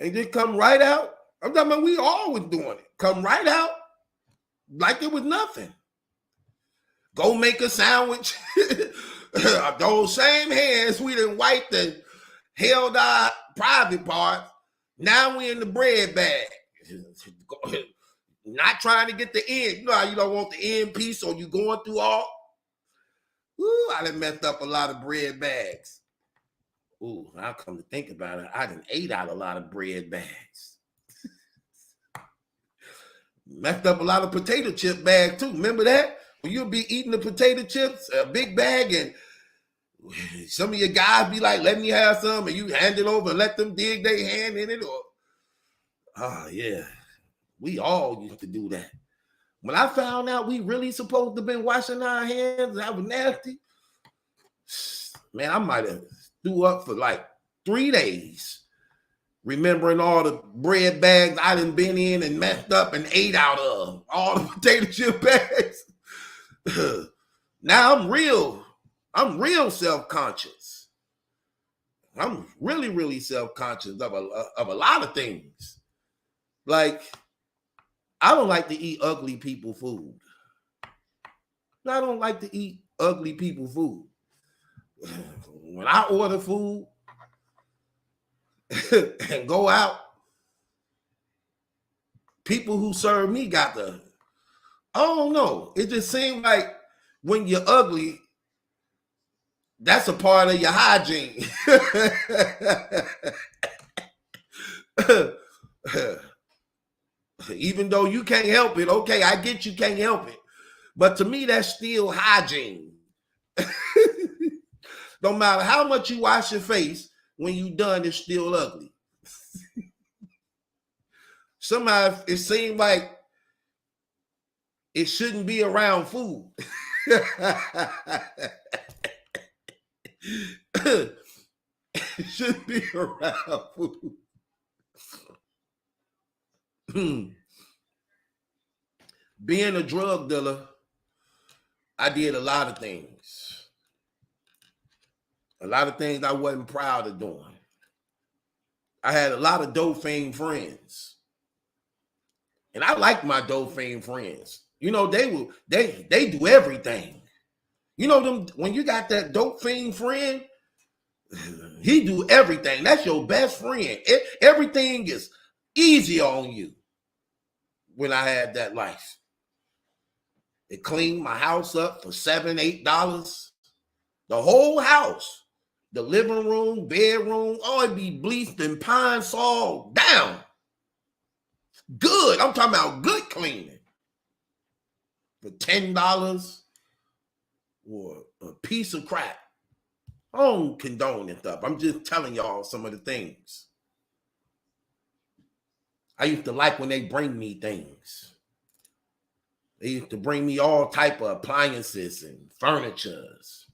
and just come right out. I'm talking about we always doing it. Come right out like it was nothing. Go make a sandwich. Those same hands we done wiped and held our private parts. Now we in the bread bag. Not trying to get the end. You know how you don't want the end piece, so you going through all. Ooh, I done messed up a lot of bread bags. Ooh, I'll come to think about it, I done ate out a lot of bread bags. Messed up a lot of potato chip bags too. Remember that? When you'll be eating the potato chips, a big bag, and some of your guys be like, let me have some, and you hand it over and let them dig their hand in it. Or, oh, yeah. We all used to do that. When I found out we really supposed to have been washing our hands, that was nasty. Man, I might have threw up for like 3 days. remembering all the bread bags I done been in and messed up and ate out of, all the potato chip bags. Now I'm real self-conscious. I'm really, really self-conscious of a lot of things. Like, I don't like to eat ugly people food. I don't like to eat ugly people food. When I order food and go out, people who serve me got the, I don't know. It just seems like when you're ugly, that's a part of your hygiene. Even though you can't help it. Okay, I get you can't help it. But to me, that's still hygiene. No matter how much you wash your face, when you done, it's still ugly. Somehow it seems like it shouldn't be around food. It shouldn't be around food. Being a drug dealer, I did a lot of things. A lot of things I wasn't proud of doing. I had a lot of dope fiend friends. And I like my dope fiend friends. You know, they do everything. You know them, when you got that dope fiend friend, he do everything. That's your best friend. Everything is easy on you. When I had that life, it cleaned my house up for $7, $8. The whole house, the living room, bedroom, it'd be bleached and pine saw down. Good. I'm talking about good cleaning. For $10 or a piece of crack. I don't condone it stuff. I'm just telling y'all some of the things. I used to like when they bring me things. They used to bring me all type of appliances and furnitures.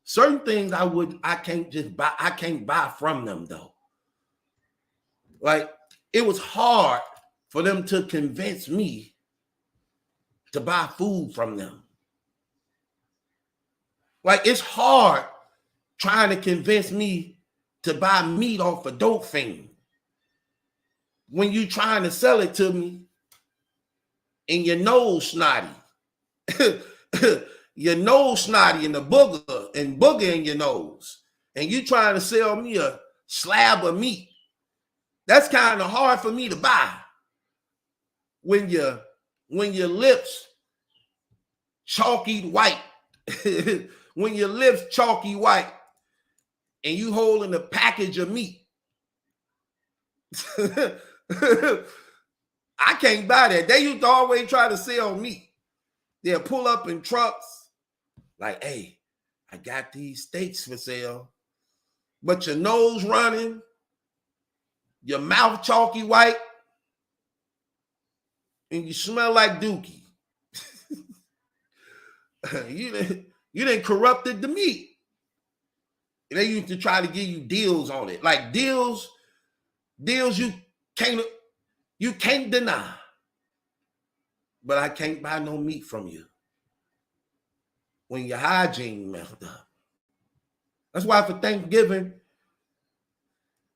Certain things I can't buy from them though. Like, it was hard for them to convince me to buy food from them. Like, it's hard trying to convince me to buy meat off a dope fiend when you trying to sell it to me and your nose snotty. Your nose snotty and the booger in your nose. And you trying to sell me a slab of meat. That's kind of hard for me to buy. When your lips chalky white. When your lips chalky white and you holding a package of meat. I can't buy that. They used to always try to sell meat. They'll pull up in trucks like, hey, I got these steaks for sale. But your nose running, your mouth chalky white, and you smell like dookie. You done corrupted the meat. And they used to try to give you deals on it. Like deals you can't deny. But I can't buy no meat from you when your hygiene messed up. That's why for Thanksgiving,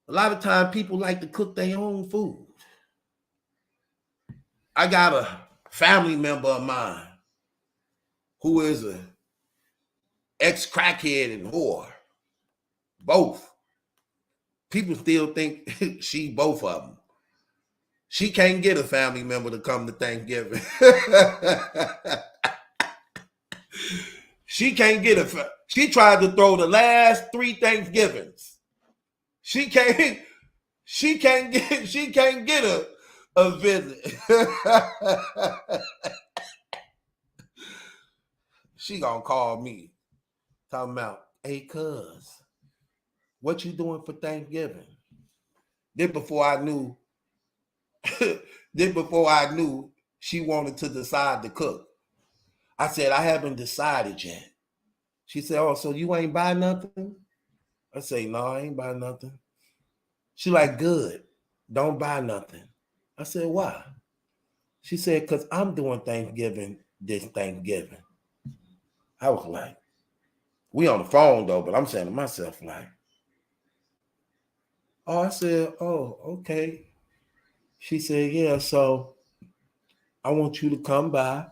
a lot of times people like to cook their own food. I got a family member of mine who is an ex-crackhead and whore. Both. People still think she both of them. She can't get a family member to come to Thanksgiving. She can't get she tried to throw the last 3 Thanksgivings. She can't get a visit. She gonna call me talking about, hey cuz, what you doing for Thanksgiving? Then before I knew she wanted to decide to cook. I said, I haven't decided yet. She said, oh, so you ain't buy nothing? I say, no, I ain't buy nothing. She like, good. Don't buy nothing. I said, why? She said, because I'm doing Thanksgiving this Thanksgiving. I was like, we on the phone though, but I'm saying to myself, like, oh, I said, oh, okay. She said, yeah, so I want you to come by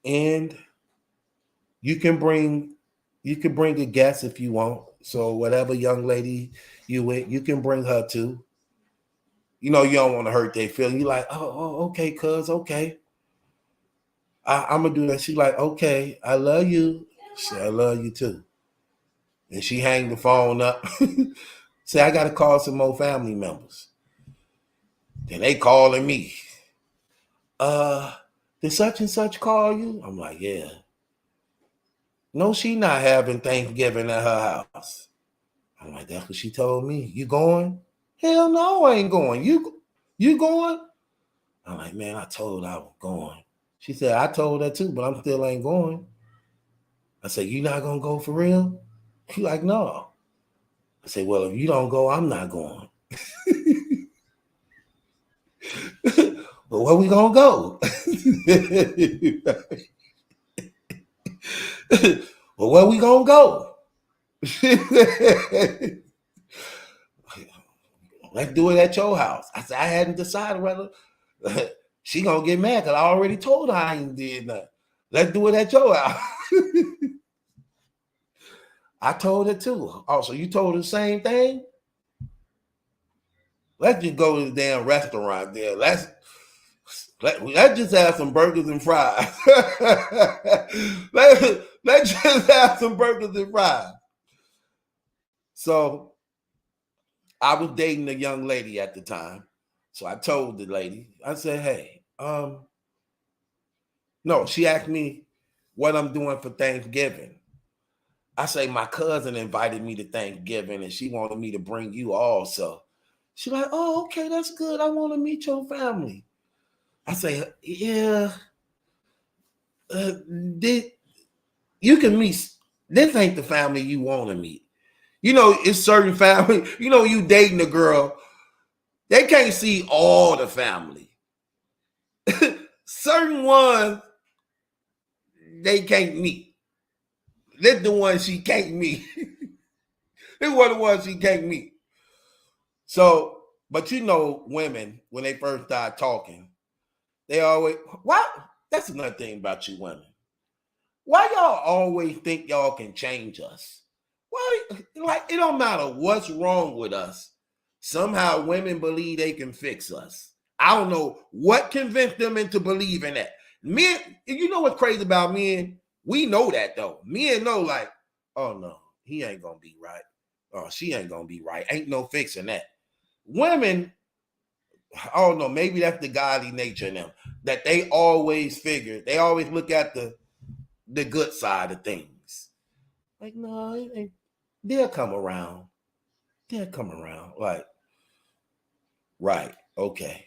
and you can bring a guest if you want. So whatever young lady you with, you can bring her too. You know, you don't want to hurt their feelings. You're like, oh, okay, cuz, okay. I'm gonna do that. She's like, okay, I love you. She said, I love you too. And she hang the phone up. Say, I gotta call some more family members. Then they calling me. Did such and such call you? I'm like, yeah. No, she not having Thanksgiving at her house. I'm like, that's what she told me. You going? Hell no, I ain't going. You going? I'm like, man, I told her I was going. She said, I told her too, but I'm still ain't going. I said, you not gonna go for real? She like, no. I said, well, if you don't go, I'm not going. But where we gonna go? Well, where we gonna go? Let's do it at your house. I said, I hadn't decided whether she gonna get mad because I already told her I ain't did nothing. Let's do it at your house. I told her too. Oh, so you told her the same thing? Let's just go to the damn restaurant there. Let's just have some burgers and fries. let's just have some burgers and fries. So I was dating a young lady at the time. So I told the lady, I said, hey, no, she asked me what I'm doing for Thanksgiving. I say, my cousin invited me to Thanksgiving and she wanted me to bring you also. She's like, oh, okay, that's good. I want to meet your family. I say, yeah, you can meet. This ain't the family you want to meet. You know, it's certain family. You know, you dating a girl, they can't see all the family. Certain ones, they can't meet. This the one she can't meet. This one the one she can't meet. So, but you know, women, when they first start talking, they always, why? That's another thing about you women. Why y'all always think y'all can change us? Why, like, it don't matter what's wrong with us. Somehow women believe they can fix us. I don't know what convinced them into believing that. Men, you know what's crazy about men? We know that though. Men know like, oh no, he ain't gonna be right. Oh, she ain't gonna be right. Ain't no fixing that. Women, I don't know, maybe that's the godly nature in them, that they always figure, they always look at the good side of things. Like, no, they'll come around. They'll come around. Like, right, okay.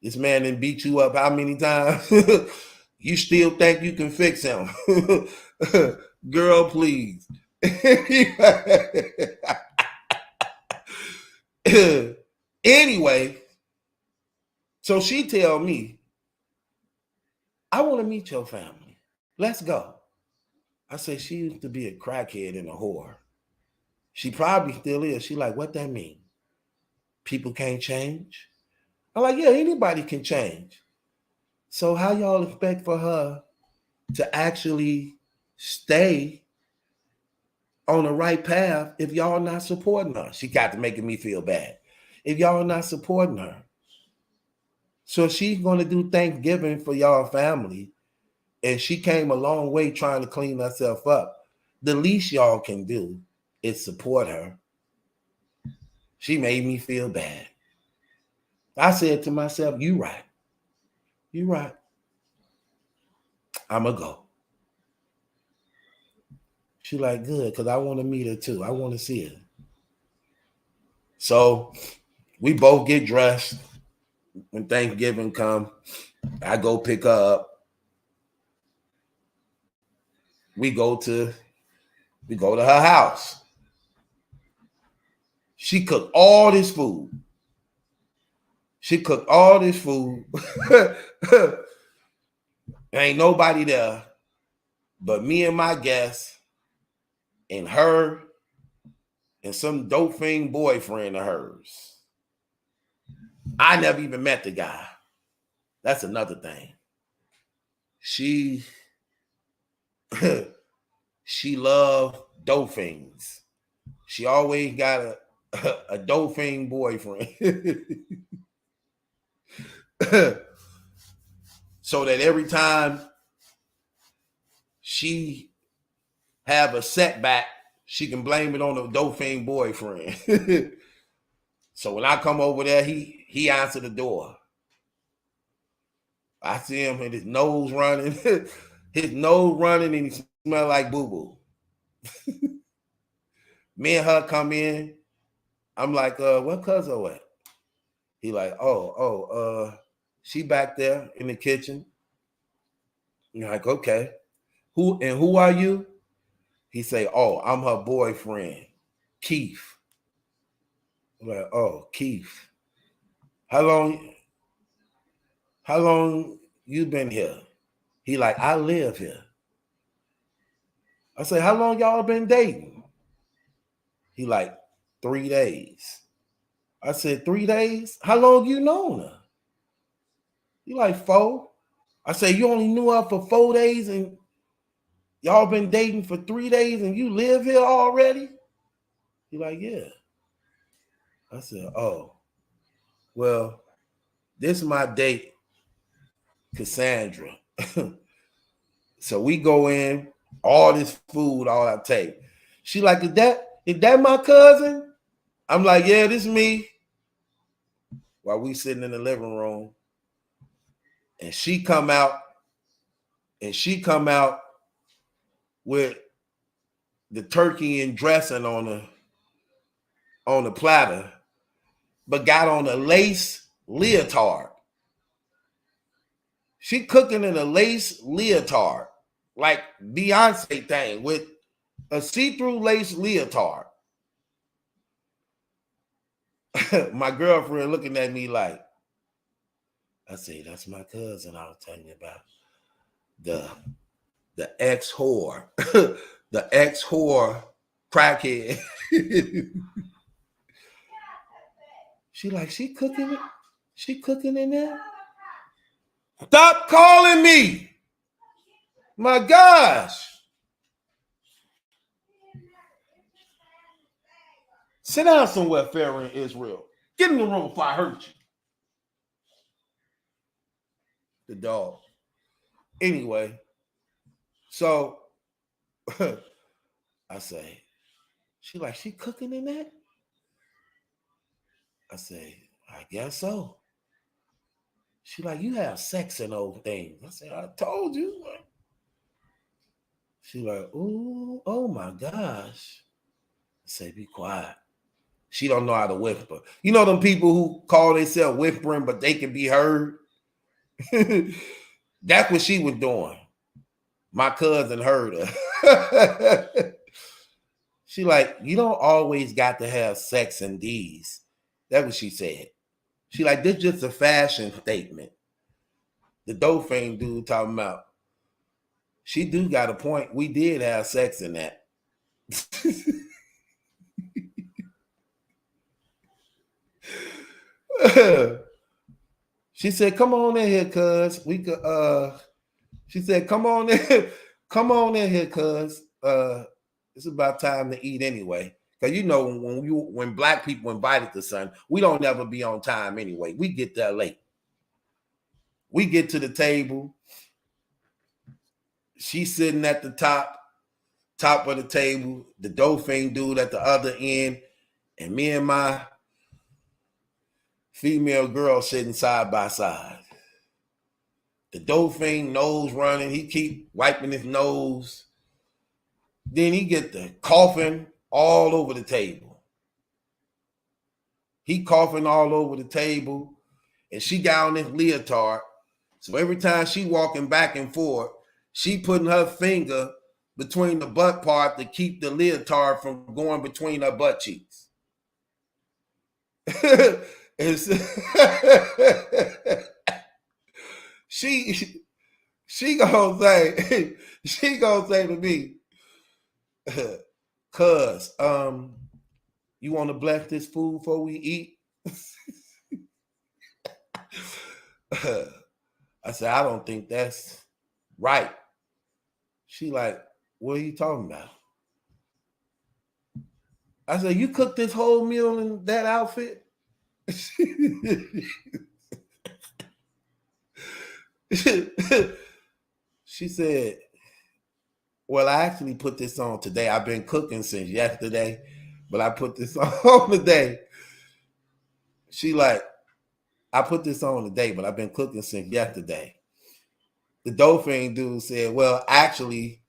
This man done beat you up how many times? You still think you can fix him? Girl, please. Anyway, so she tell me, I want to meet your family. Let's go. I say, she used to be a crackhead and a whore. She probably still is. She like, what that mean? People can't change? I'm like, yeah, anybody can change. So how y'all expect for her to actually stay on the right path if y'all not supporting her? She got to making me feel bad. If y'all not supporting her. So she's going to do Thanksgiving for y'all family, and she came a long way trying to clean herself up. The least y'all can do is support her. She made me feel bad. I said to myself, you right. You right. I'ma go. She like, good, because I want to meet her too. I want to see her. So we both get dressed. When Thanksgiving come, I go pick her up. We go to her house. She cooked all this food. Ain't nobody there but me and my guest and her and some dope fiend boyfriend of hers. I never even met the guy. That's another thing. She loved dope fiends. She always got a dope fiend boyfriend. So that every time she have a setback, she can blame it on the dope fiend boyfriend. So when I come over there, he answered the door. I see him and his nose running. His nose running and he smell like boo-boo. Me and her come in. I'm like, what cousin at? He like, she back there in the kitchen. You're like, okay. Who are you? He say, oh, I'm her boyfriend, Keith. I'm like, oh, Keith. How long you been here? He like, I live here. I say, how long y'all been dating? He like, 3 days. I said, 3 days? How long you known her? He like, 4. I say, you only knew her for 4 days and y'all been dating for 3 days and you live here already? He like, yeah. I said, oh, well, this is my date, Cassandra. So we go in, all this food, all I take. She like, is that my cousin? I'm like, yeah, this is me. While we sitting in the living room. And she come out with the turkey and dressing on the platter, but got on a lace leotard. She cooking in a lace leotard, like Beyonce thing, with a see-through lace leotard. My girlfriend looking at me like, I say, that's my cousin I was telling you about. The ex-whore. The ex-whore crackhead. She like, she cooking it? She cooking in there? Stop calling me. My gosh. Sit down somewhere, Pharaoh in Israel. Get in the room before I hurt you. The dog. Anyway, so I say, she like, she cooking in that? I say, I guess so. She like, you have sex in those things. I said, I told you. She like, ooh, oh my gosh. I say, be quiet. She don't know how to whisper. You know them people who call themselves whispering, but they can be heard? That's what she was doing. My cousin heard her. She like, you don't always got to have sex in these. That's what she said. She like, this just a fashion statement. The Dauphin dude talking about, she do got a point. We did have sex in that. She said, come on in here, cuz. We could she said, come on in here, cuz. It's about time to eat anyway. Because you know, when black people invited to something, we don't never be on time anyway. We get there late. We get to the table. She's sitting at the top of the table, the Dauphin dude at the other end, and me and my female girl sitting side by side. The Dauphin nose running, he keep wiping his nose. Then he get the coughing all over the table. He coughing all over the table, and she got on this leotard. So every time she walking back and forth, she putting her finger between the butt part to keep the leotard from going between her butt cheeks. she gonna say she gonna say to me, cuz you want to bless this food before we eat? I said, I don't think that's right. She like, what are you talking about? I said, you cooked this whole meal in that outfit? She said, well, I actually put this on today. I've been cooking since yesterday, but I put this on today. She like, I put this on today, but I've been cooking since yesterday. The Dolphin dude said, well, actually,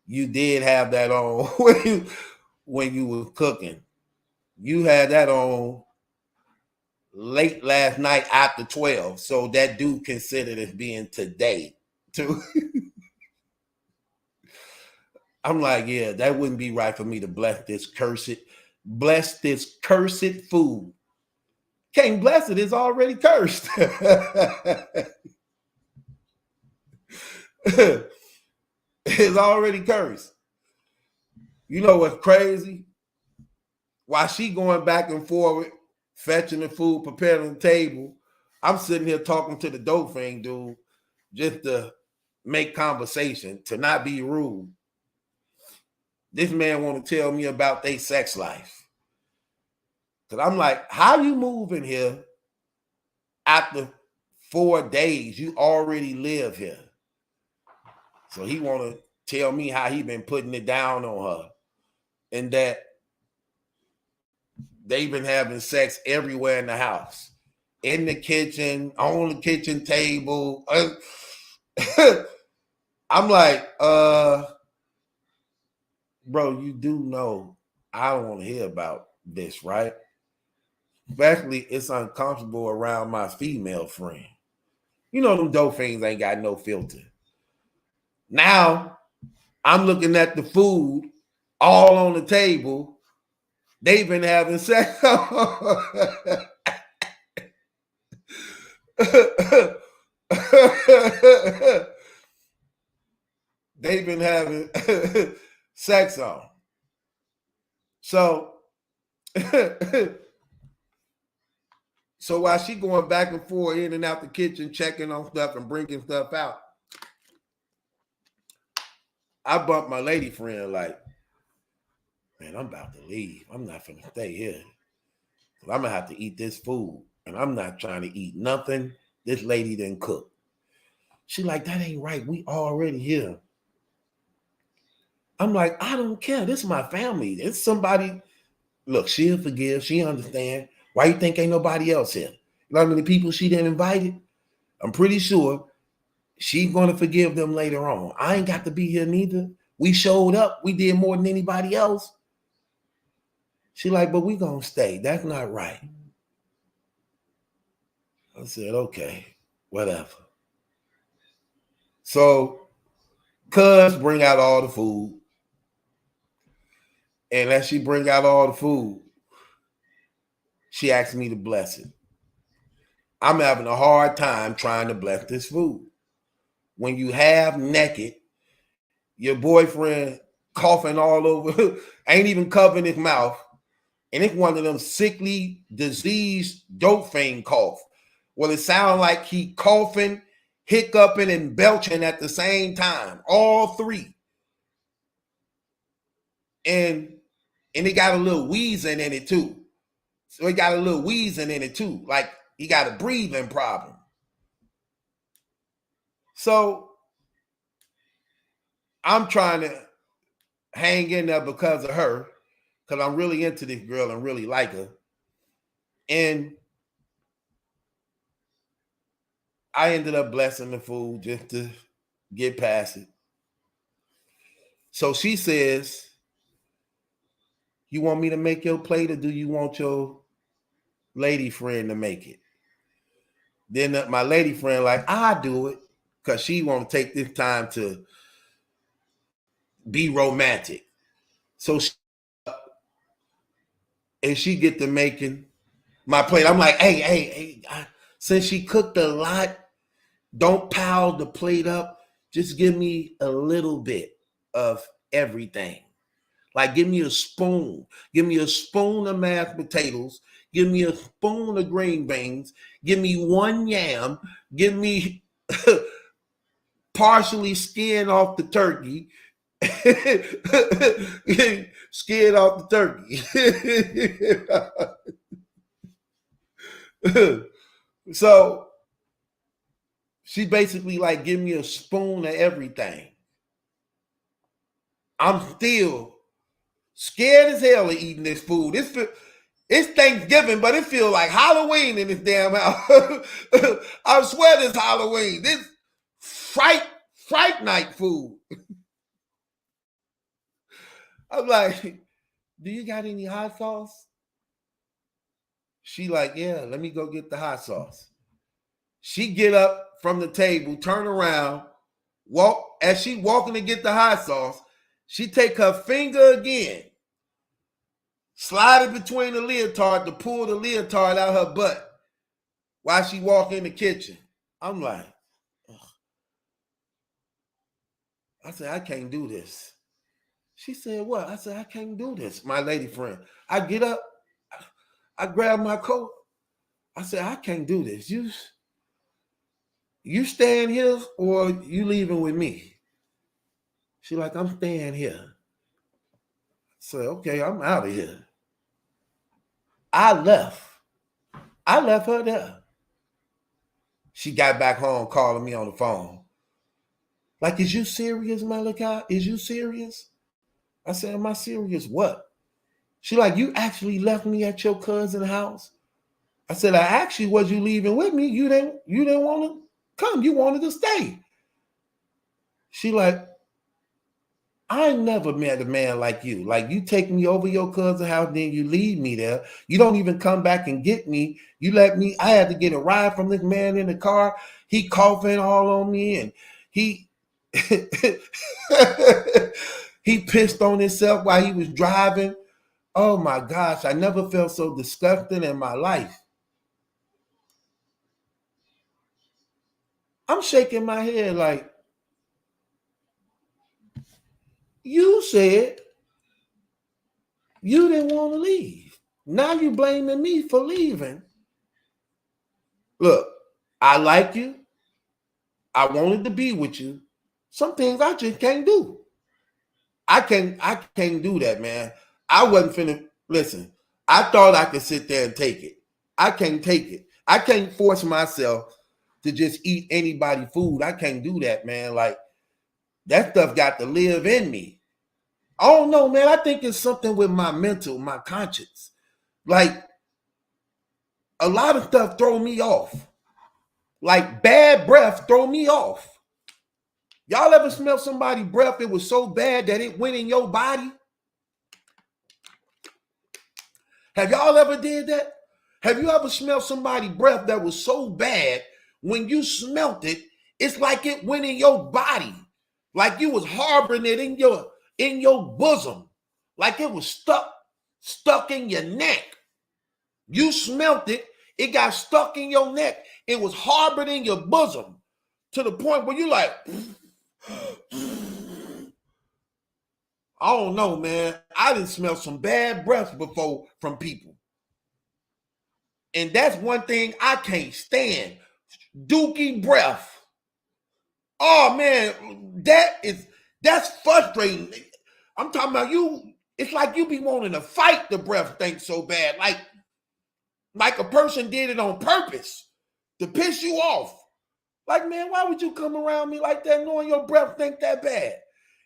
you did have that on when you were cooking. You had that on late last night after 12. So that dude considered it being today too. I'm like, yeah, that wouldn't be right for me to bless this cursed food. Can't bless it, it's already cursed. It's already cursed. You know what's crazy? While she going back and forward, fetching the food, preparing the table, I'm sitting here talking to the Dolphin dude just to make conversation, to not be rude. This man want to tell me about their sex life. Because I'm like, how you moving here after 4 days? You already live here. So he want to tell me how he been putting it down on her and that they've been having sex everywhere in the house, in the kitchen, on the kitchen table. I'm like, bro, you do know I don't want to hear about this, right? Especially it's uncomfortable around my female friend. You know them Dolphins ain't got no filter. Now I'm looking at the food all on the table. They've been having sex. They've been having sex on. So while she going back and forth in and out the kitchen, checking on stuff and bringing stuff out, I bumped my lady friend like, man, I'm about to leave. I'm not finna stay here. I'm gonna have to eat this food. And I'm not trying to eat nothing this lady didn't cook. She like, that ain't right. We already here. I'm like, I don't care. This is my family. It's somebody. Look, she'll forgive. She understand. Why you think ain't nobody else here? You know how many people she didn't invited? I'm pretty sure she's going to forgive them later on. I ain't got to be here neither. We showed up. We did more than anybody else. She like, but we going to stay. That's not right. I said, okay, whatever. So, cuz bring out all the food. And as she bring out all the food, she asked me to bless it. I'm having a hard time trying to bless this food. When you have naked, your boyfriend coughing all over, ain't even covering his mouth, and it's one of them sickly, diseased Dolphin cough. Well, it sounds like he coughing, hiccuping, and belching at the same time, all three. And it got a little wheezing in it too. So it got a little wheezing in it too, like he got a breathing problem. So I'm trying to hang in there because of her, because I'm really into this girl and really like her. And I ended up blessing the food just to get past it. So she says, you want me to make your plate or do you want your lady friend to make it? Then my lady friend like, I do it, because she want to take this time to be romantic. So she get to making my plate. I'm like, hey, since she cooked a lot, don't pile the plate up. Just give me a little bit of everything. Like, give me a spoon. Give me a spoon of mashed potatoes. Give me a spoon of green beans. Give me one yam. Give me partially skin off the turkey. Skin off the turkey. So she basically like, give me a spoon of everything. I'm still scared as hell of eating this food. It's Thanksgiving, but it feels like Halloween in this damn house. I swear this Halloween. This fright night food. I'm like, do you got any hot sauce? She like, yeah, let me go get the hot sauce. She get up from the table, turn around, walk. As she walking to get the hot sauce, she take her finger again, slide it between the leotard to pull the leotard out her butt while she walk in the kitchen. I'm like, ugh. I said, I can't do this. She said, what? I said, I can't do this, my lady friend. I get up, I grab my coat. I said, I can't do this. You staying here or you leaving with me? She like, I'm staying here. I said, okay, I'm out of here. I left her there. She got back home calling me on the phone. Like, is you serious, Maliki? Is you serious? I said, am I serious? What? She like, you actually left me at your cousin's house? I said, I actually was you leaving with me. You didn't want to come. You wanted to stay. She like, I never met a man like you. Like, you take me over your cousin's house, then you leave me there. You don't even come back and get me. You let me, I had to get a ride from this man in the car. He coughing all on me, and he he pissed on himself while he was driving. Oh my gosh, I never felt so disgusting in my life. I'm shaking my head like, you said you didn't want to leave. Now you blaming me for leaving. Look, I like you. I wanted to be with you. Some things I just can't do. I can't do that, man. I wasn't finna, listen, I thought I could sit there and take it. I can't take it. I can't force myself to just eat anybody's food. I can't do that, man. Like, that stuff got to live in me. I don't know, man. I think it's something with my mental, my conscience. Like, a lot of stuff throw me off. Like, bad breath throw me off. Y'all ever smell somebody's breath? It was so bad that it went in your body. Have y'all ever did that? Have you ever smelled somebody's breath that was so bad, when you smelt it, it's like it went in your body, like you was harboring it in your bosom, like it was stuck in your neck. You smelt it, it got stuck in your neck. It was harbored in your bosom to the point where you like, I don't know, man. I didn't smell some bad breath before from people. And that's one thing I can't stand. Dookie breath. Oh man, that's frustrating. I'm talking about you. It's like you be wanting to fight the breath thing so bad. Like a person did it on purpose to piss you off. Like, man, why would you come around me like that knowing your breath think that bad?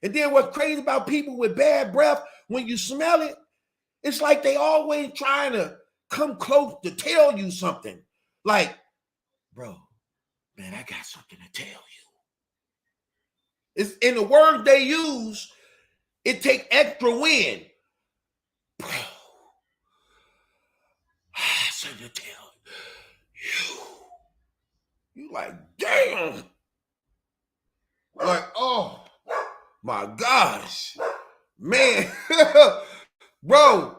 And then what's crazy about people with bad breath, when you smell it, it's like they always trying to come close to tell you something. Like, bro, man, I got something to tell you. It's in the words they use, it take extra wind. Bro, I have something to tell you. You like, damn. Like, oh my gosh, man. Bro,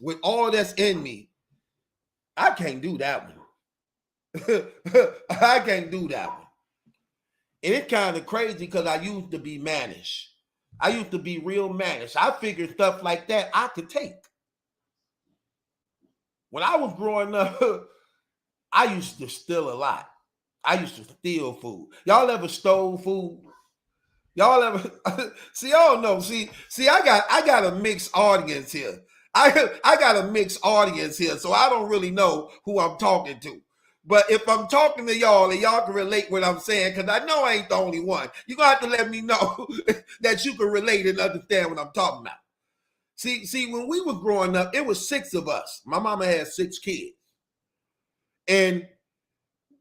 with all that's in me, I can't do that one. I can't do that one. And it's kind of crazy because I used to be mannish. I used to be real mannish. I figured stuff like that I could take. When I was growing up, I used to steal a lot. I used to steal food. Y'all ever stole food? Y'all ever see? I don't know. See, I got a mixed audience here. I got a mixed audience here, so I don't really know who I'm talking to. But if I'm talking to y'all and y'all can relate what I'm saying, because I know I ain't the only one, you're gonna have to let me know that you can relate and understand what I'm talking about. See, when we were growing up, it was 6 of us. My mama had 6 kids. And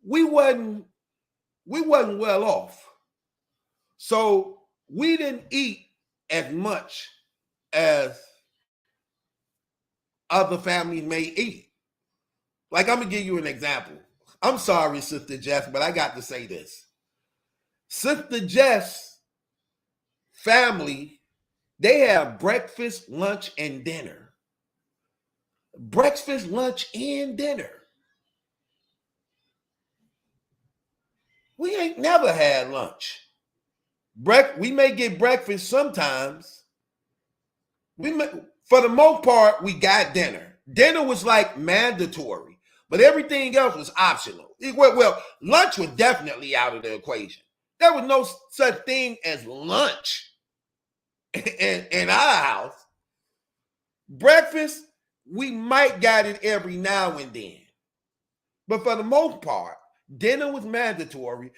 we wasn't well off. So we didn't eat as much as other families may eat. Like, I'm gonna give you an example. I'm sorry, Sister Jess, but I got to say this. Sister Jess' family, they have breakfast, lunch, and dinner. Breakfast, lunch, and dinner. We ain't never had lunch. We may get breakfast sometimes. For the most part, we got dinner. Dinner was like mandatory, but everything else was optional. Well, lunch was definitely out of the equation. There was no such thing as lunch in our house. Breakfast, we might got it every now and then. But for the most part, dinner was mandatory.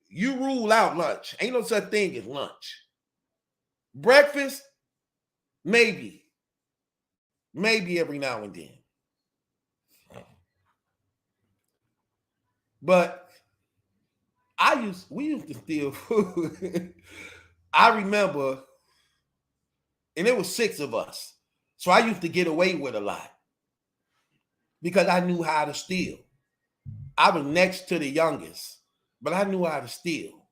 You rule out lunch. Ain't no such thing as lunch. Breakfast, maybe every now and then. But we used to steal food. I remember, and it was 6 of us. So I used to get away with a lot because I knew how to steal. I was next to the youngest, but I knew how to steal.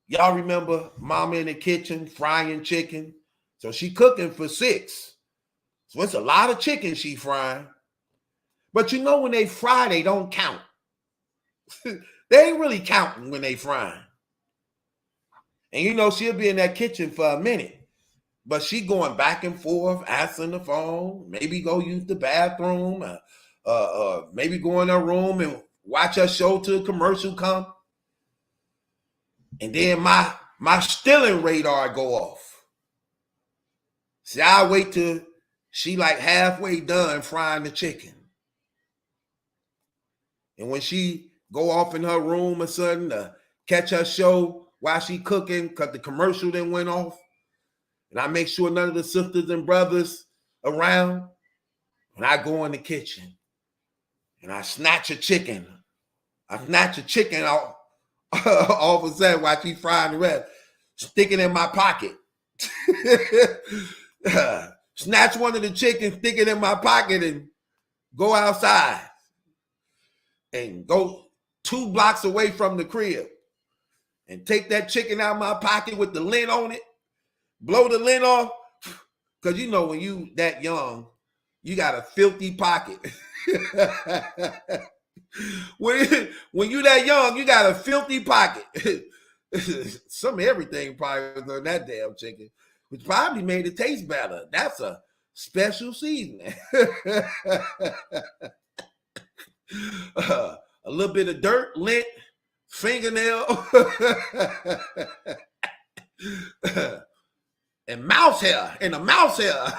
Y'all remember Mama in the kitchen frying chicken? So she cooking for 6. So it's a lot of chicken she frying. But you know when they fry, they don't count. They ain't really counting when they frying. And you know she'll be in that kitchen for a minute. But she going back and forth, answering the phone, maybe go use the bathroom, maybe go in her room and watch her show till a commercial come. And then my stealing radar go off. See, I wait till she like halfway done frying the chicken. And when she go off in her room or something to catch her show while she cooking, because the commercial then went off, and I make sure none of the sisters and brothers around, and I go in the kitchen and I snatch a chicken. I snatch a chicken off all of a sudden while she frying the rest, stick it in my pocket. Snatch one of the chickens, stick it in my pocket, and go outside and go 2 blocks away from the crib and take that chicken out of my pocket with the lint on it, blow the lint off, because you know when you that young, you got a filthy pocket. When you that young, you got a filthy pocket. Some of everything probably was on that damn chicken, which probably made it taste better. That's a special seasoning. A little bit of dirt, lint, fingernail, and mouse hair, and a mouse hair.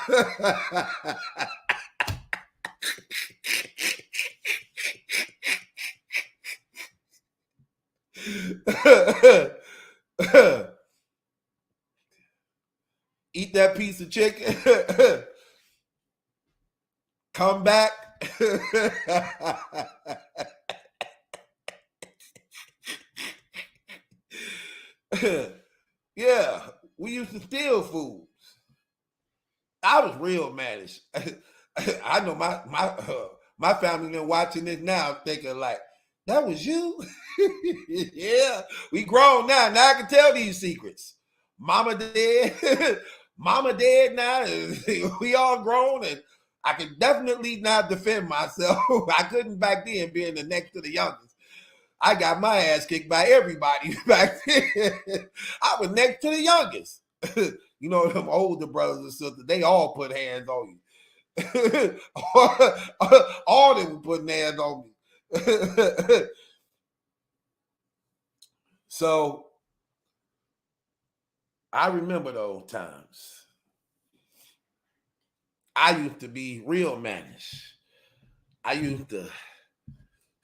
Eat that piece of chicken. Come back. Yeah, we used to steal foods. I was real mannish. I know my family been watching this now thinking like, that was you? Yeah, we grown now. Now I can tell these secrets. Mama dead. Mama dead now. We all grown, and I could definitely not defend myself. I couldn't back then, being the next to the youngest. I got my ass kicked by everybody back then. I was next to the youngest. You know, them older brothers and sisters, they all put hands on you. All them putting hands on me. So I remember those times. I used to be real mannish. I used to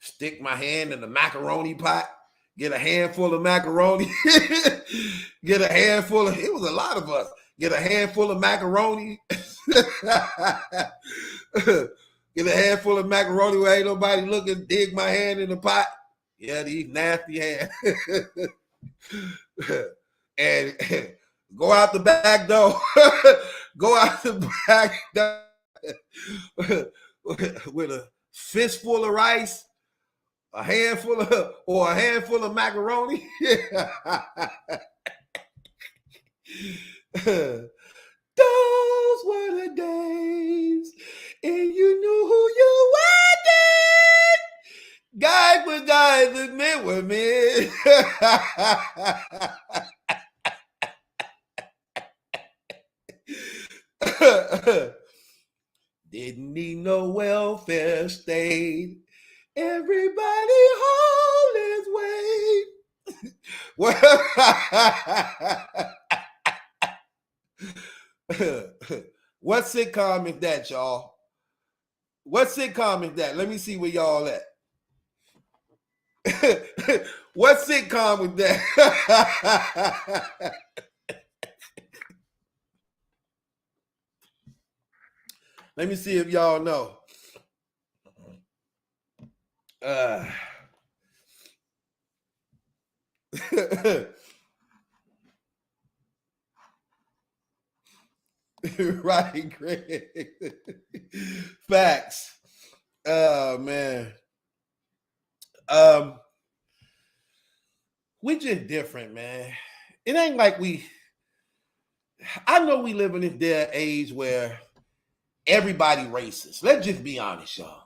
stick my hand in the macaroni pot, get a handful of macaroni, get a handful of, it was a lot of us, get a handful of macaroni, get a handful of macaroni where ain't nobody looking, dig my hand in the pot. Yeah, these nasty hands. And go out the back door. Go out the back door with a fistful of rice, a handful of macaroni. Those were the days, and you knew who you were then. Guys were guys and men were men. Didn't need no welfare state. Everybody hold his weight. What sitcom is that, y'all? What sitcom is that? Let me see where y'all at. What sitcom is that? Let me see if y'all know. Right, Greg. Facts. Oh man. We just different, man. It ain't like I know we live in this day and age where everybody racist. Let's just be honest, y'all.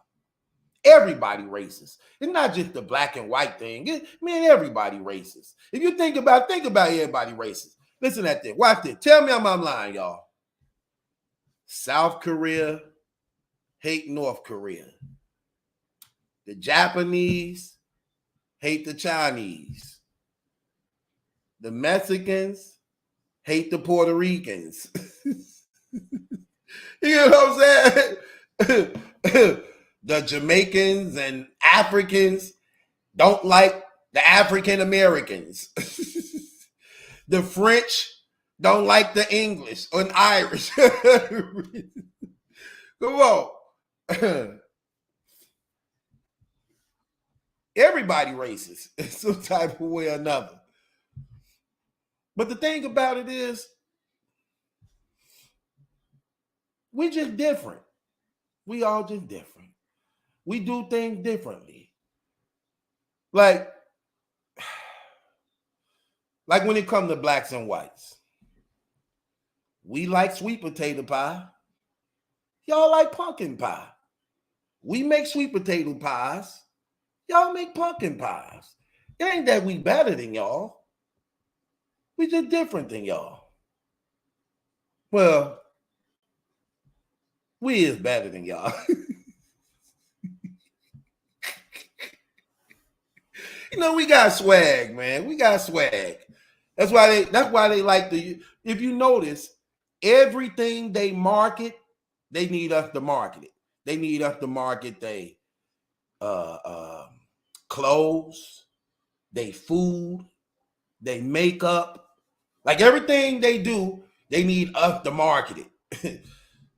Everybody racist. It's not just the black and white thing. Everybody racist. If you think about everybody racist. Listen at this. Watch this. Tell me I'm lying, y'all. South Korea hate North Korea. The Japanese hate the Chinese. The Mexicans hate the Puerto Ricans. You know what I'm saying? The Jamaicans and Africans don't like the African Americans. The French don't like the English or the Irish. Come on. Everybody racist in some type of way or another. But the thing about it is, we just different. We all just different. We do things differently. Like when it comes to blacks and whites. We like sweet potato pie. Y'all like pumpkin pie. We make sweet potato pies. Y'all make pumpkin pies. It ain't that we better than y'all. We just different than y'all. Well, we is better than y'all. You know, we got swag, man. We got swag. That's why they like to, if you notice, everything they market, they need us to market it. They need us to market they clothes, they food, they makeup. Like everything they do, they need us to market it.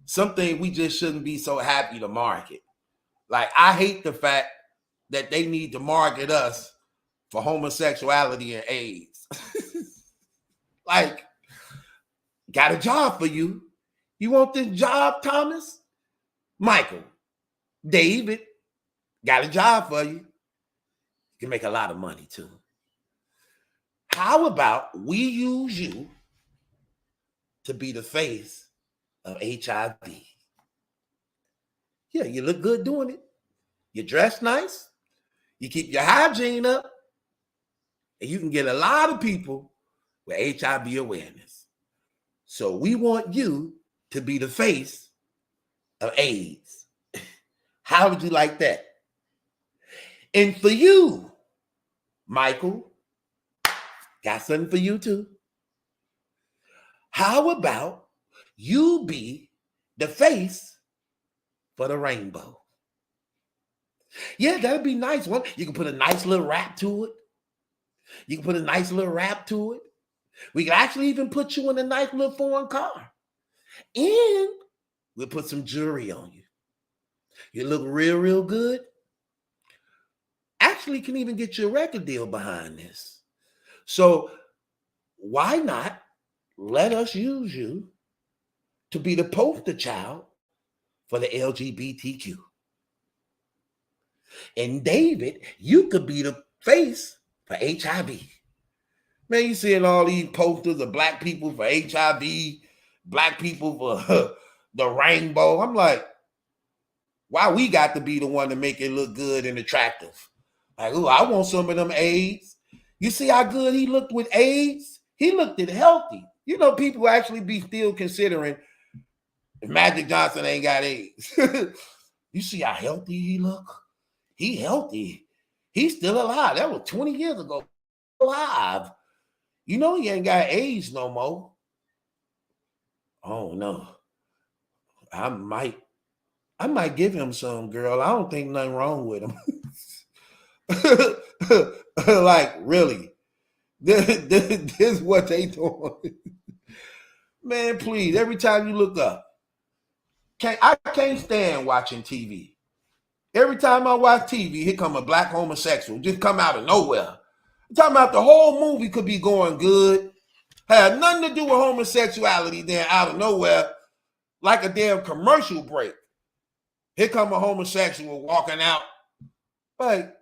Something we just shouldn't be so happy to market. Like I hate the fact that they need to market us for homosexuality and AIDS. Like, got a job for you. You want this job, Thomas? Michael, David, got a job for you. You can make a lot of money too. How about we use you to be the face of HIV? Yeah, you look good doing it. You dress nice. You keep your hygiene up. And you can get a lot of people with HIV awareness. So we want you to be the face of AIDS. How would you like that? And for you, Michael, got something for you too. How about you be the face for the rainbow? Yeah, that'd be nice. One, you can put a nice little wrap to it. You can put a nice little wrap to it. We can actually even put you in a nice little foreign car. And we'll put some jewelry on you. You look real, real good. Actually can even get you a record deal behind this. So why not let us use you to be the poster child for the LGBTQ? And David, you could be the face for HIV. Man, you seeing all these posters of black people for HIV, black people for the rainbow. I'm like, why we got to be the one to make it look good and attractive? Like, oh, I want some of them AIDS. You see how good he looked with AIDS? He looked it healthy. You know, people actually be still considering if Magic Johnson ain't got AIDS. You see how healthy he look? He healthy. He's still alive. That was 20 years ago. Alive. You know he ain't got AIDS no more. Oh no. I might give him some, girl. I don't think nothing wrong with him. Like, really. This is what they doing. Man, please, every time you look up. I can't stand watching TV. Every time I watch TV, here come a black homosexual. Just come out of nowhere. I'm talking about the whole movie could be going good. Had nothing to do with homosexuality, then out of nowhere, like a damn commercial break. Here come a homosexual walking out. Like,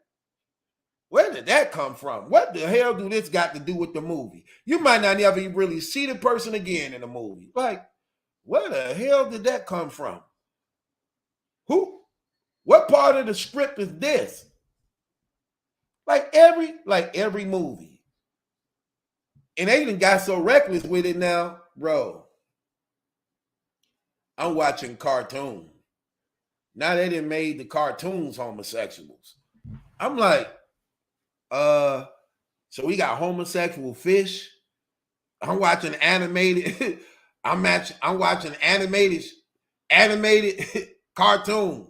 where did that come from? What the hell do this got to do with the movie? You might not ever really see the person again in the movie. Like, where the hell did that come from? Who? What part of the script is this? Like every movie. And they even got so reckless with it now, bro. I'm watching cartoons. Now they done made the cartoons homosexuals. I'm like, so we got homosexual fish. I'm watching animated. I'm watching animated cartoon.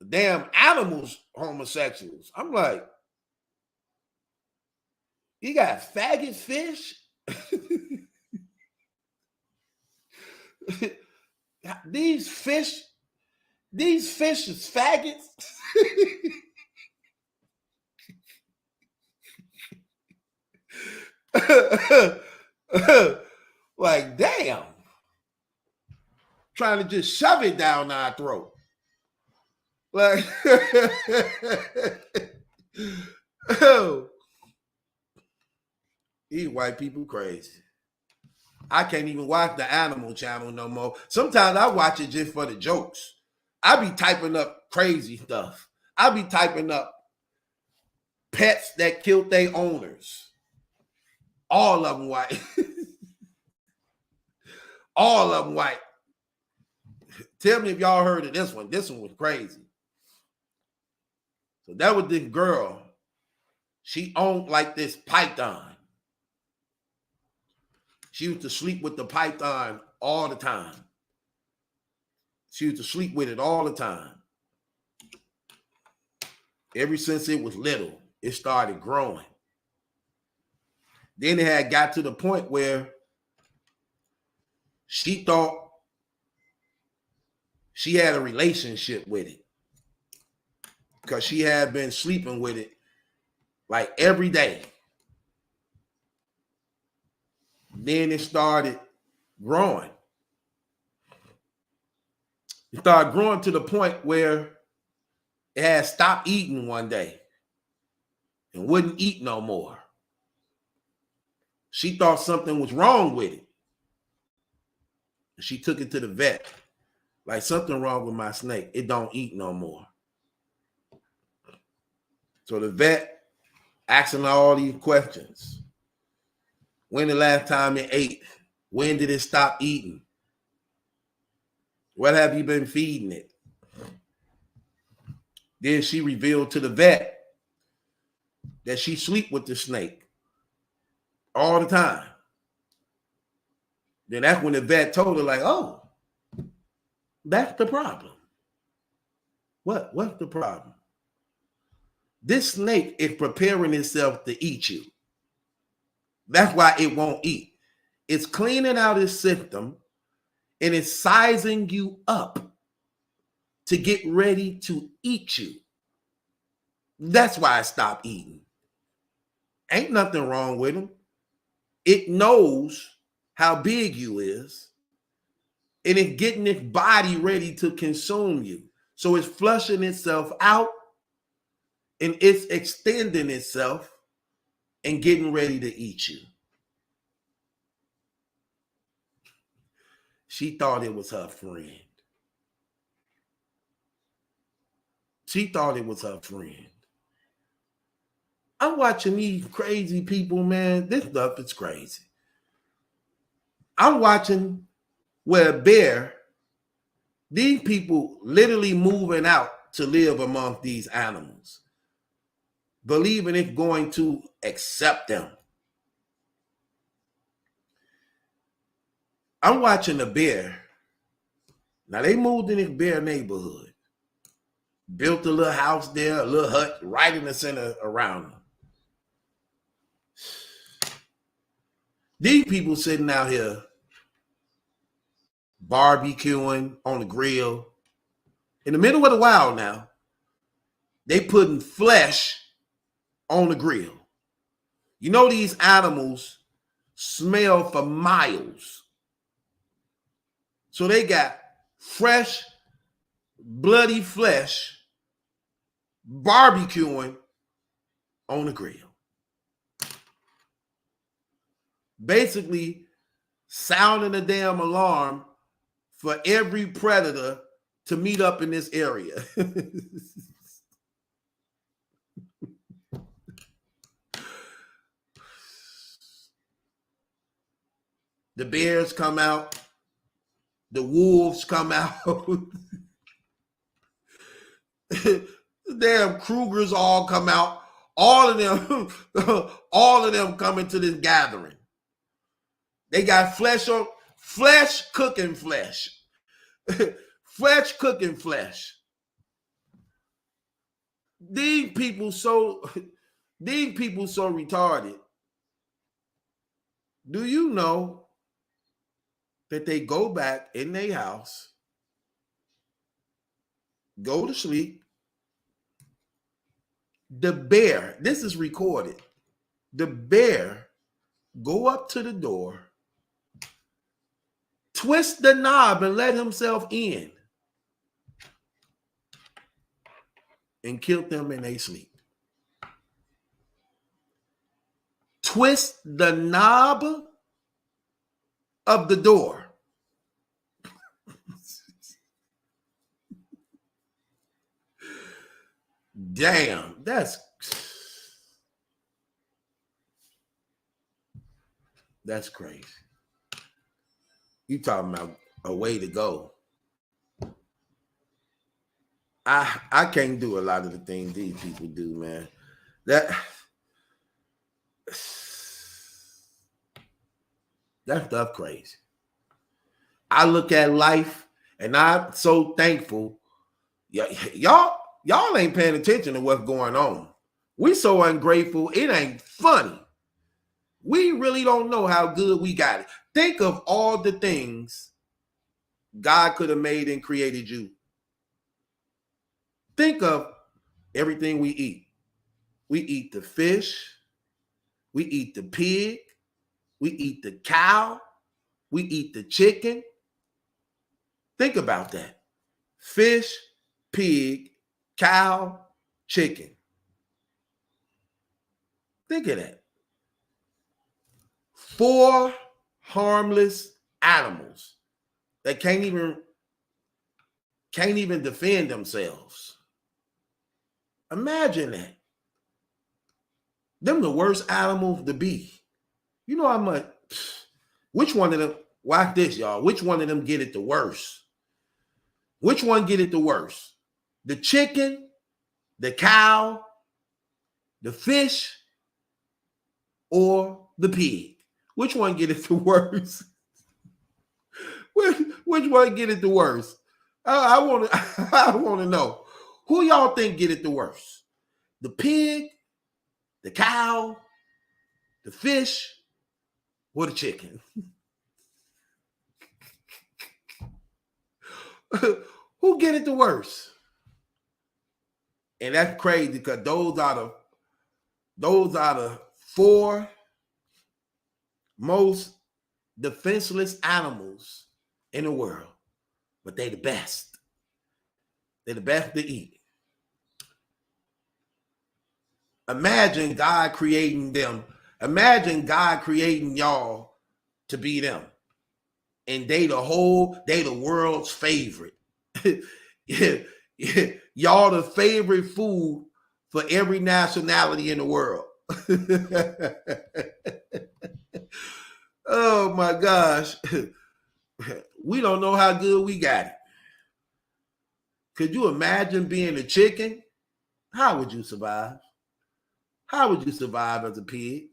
Damn animals, homosexuals. I'm like, you got faggot fish? These fish is faggots. Like, damn. Trying to just shove it down our throat. Like, oh, these white people crazy. I can't even watch the Animal Channel no more. Sometimes I watch it just for the jokes. I be typing up crazy stuff. I be typing up pets that killed their owners. All of them white. All of them white. Tell me if y'all heard of this one. This one was crazy. So that was this girl. She owned like this python. She used to sleep with the python all the time. She used to sleep with it all the time. Ever since it was little, it started growing. Then it had got to the point where she thought she had a relationship with it because she had been sleeping with it like every day. Then it started growing. It started growing to the point where it had stopped eating one day and wouldn't eat no more. She thought something was wrong with it. She took it to the vet. Like something wrong with my snake. It don't eat no more. So the vet asking all these questions. When the last time it ate? When did it stop eating? What have you been feeding it? Then she revealed to the vet that she sleep with the snake all the time. Then that's when the vet told her, like, oh, that's the problem. What's the problem? This snake is preparing itself to eat you. That's why it won't eat. It's cleaning out its system and it's sizing you up to get ready to eat you. That's why I stopped eating. Ain't nothing wrong with him. It knows how big you is, and it's getting its body ready to consume you. So it's flushing itself out, and it's extending itself and getting ready to eat you. She thought it was her friend. She thought it was her friend. I'm watching these crazy people, man. This stuff is crazy. I'm watching where a bear, these people literally moving out to live among these animals, believing it's going to accept them. I'm watching a bear. Now they moved in this bear neighborhood, built a little house there, a little hut right in the center around them. These people sitting out here barbecuing on the grill in the middle of the wild. Now they putting flesh on the grill. You know, these animals smell for miles. So they got fresh, bloody flesh barbecuing on the grill. Basically sounding a damn alarm for every predator to meet up in this area. The bears come out. The wolves come out. Damn Krugers all come out. All of them come into this gathering. They got flesh cooking flesh. Flesh cooking flesh. These people so retarded. Do you know that they go back in their house, go to sleep? The bear, this is recorded. The bear go up to the door, twist the knob and let himself in, and killed them in their sleep. Twist the knob of the door. Damn, that's crazy. You talking about a way to go. I can't do a lot of the things these people do, man. That stuff crazy. I look at life and I'm so thankful. Y'all ain't paying attention to what's going on. We so ungrateful, it ain't funny. We really don't know how good we got it. Think of all the things God could have made and created you. Think of everything we eat. We eat the fish. We eat the pig. We eat the cow. We eat the chicken. Think about that. Fish, pig, cow, chicken. Think of that. 4 harmless animals that can't even can't even defend themselves. Imagine that. Them the worst animals to be. You know how much, which one of them, watch this, y'all. Which one of them get it the worst? Which one get it the worst? The chicken, the cow, the fish, or the pig? Which one get it the worst? Which one get it the worst? I want to know. Who y'all think get it the worst? The pig, the cow, the fish, or the chicken? Who get it the worst? And that's crazy because those are the 4 most defenseless animals in the world, but they the best. They're the best to eat. Imagine God creating them. Imagine God creating y'all to be them. And they the world's favorite. Y'all the favorite food for every nationality in the world. Oh my gosh. We don't know how good we got it. Could you imagine being a chicken? How would you survive? How would you survive as a pig?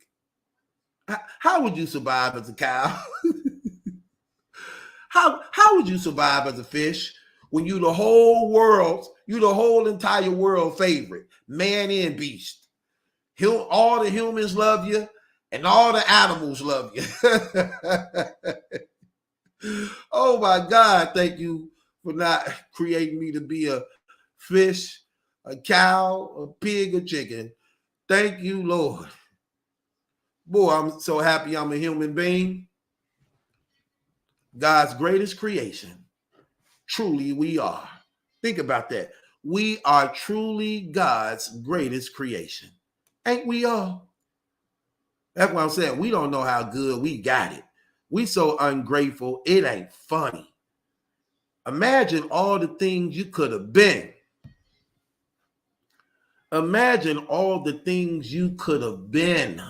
How would you survive as a cow? How would you survive as a fish when you the whole entire world favorite, man and beast? All the humans love you and all the animals love you. Oh my God, thank you for not creating me to be a fish, a cow, a pig, a chicken. Thank you, Lord. Boy, I'm so happy I'm a human being. God's greatest creation. Truly, we are. Think about that. We are truly God's greatest creation. Ain't we all? That's what I'm saying. We don't know how good we got it. We so ungrateful, it ain't funny. Imagine all the things you could have been. Imagine all the things you could have been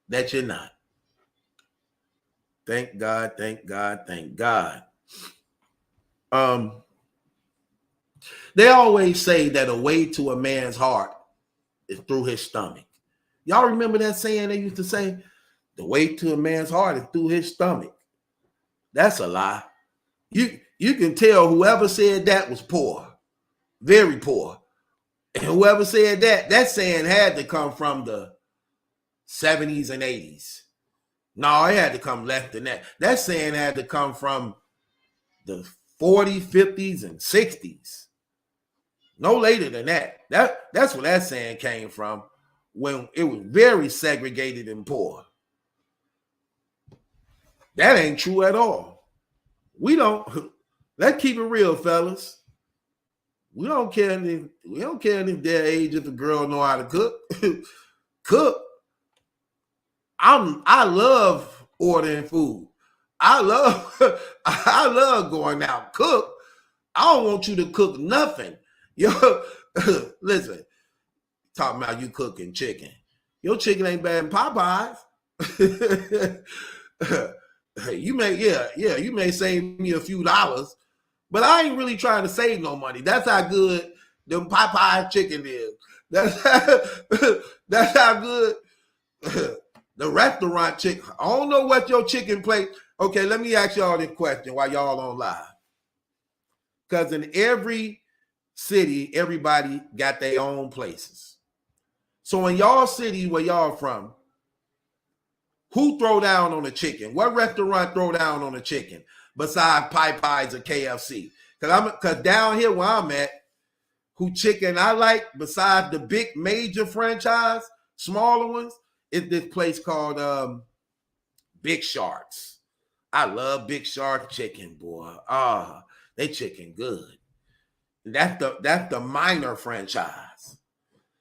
that you're not. Thank God, thank God, thank God. They always say that a way to a man's heart is through his stomach. Y'all remember that saying they used to say? The way to a man's heart is through his stomach. That's a lie. You can tell whoever said that was poor, very poor. And whoever said that saying had to come from the 70s and 80s. No, it had to come less than that. That saying had to come from the 40s, 50s, and 60s. No later than that. That's where that saying came from, when it was very segregated and poor. That ain't true at all. Let's keep it real, fellas. We don't care in their age if the girl know how to cook. Cook. I love ordering food. I love going out. Cook. I don't want you to cook nothing. Yo, listen, talking about you cooking chicken. Your chicken ain't bad in Popeyes. You may save me a few dollars, but I ain't really trying to save no money. That's how good them Popeye chicken is. That's how good the restaurant chicken. I don't know what your chicken plate. Okay, let me ask y'all this question while y'all on live. Because in every city, everybody got their own places. So in y'all city where y'all from, who throw down on the chicken? What restaurant throw down on the chicken besides Popeyes or KFC? Because down here where I'm at, who chicken I like besides the big major franchise, smaller ones, is this place called Big Sharks. I love Big Shark chicken, boy. They chicken good. That's the minor franchise.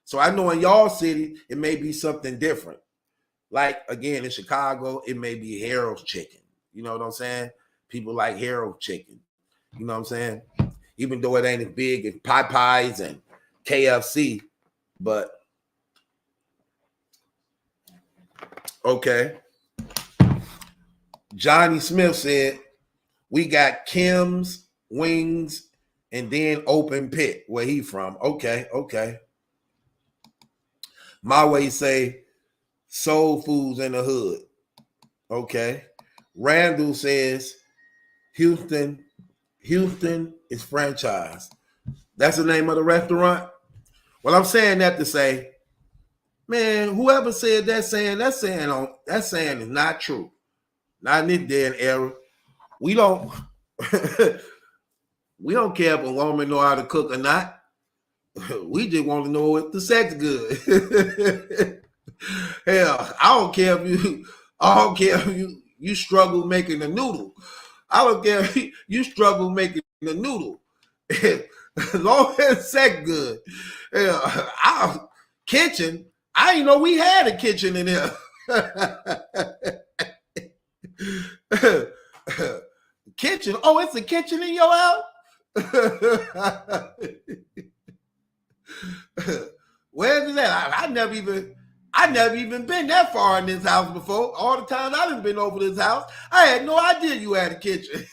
So I know in y'all city, it may be something different. Like, again, in Chicago, it may be Harold's chicken. You know what I'm saying? People like Harold chicken. You know what I'm saying? even though it ain't as big as Popeyes and KFC. But okay. Johnny Smith said, we got Kim's Wings and then Open Pit, where he from. Okay. My way say Soul Foods in the hood. Okay. Randall says Houston is franchise. That's the name of the restaurant. Well, I'm saying that to say, man, whoever said that saying is not true. Not in this day and era. We don't we don't care if a woman know how to cook or not. We just want to know if the sex good. Hell, I don't care if you struggle making a noodle. I don't care if you struggle making a noodle. As long as sex good. Our kitchen, I didn't know we had a kitchen in here. Kitchen? Oh, it's a kitchen in your house? Where's it at? I never even been that far in this house before. All the times I done been over this house, I had no idea you had a kitchen.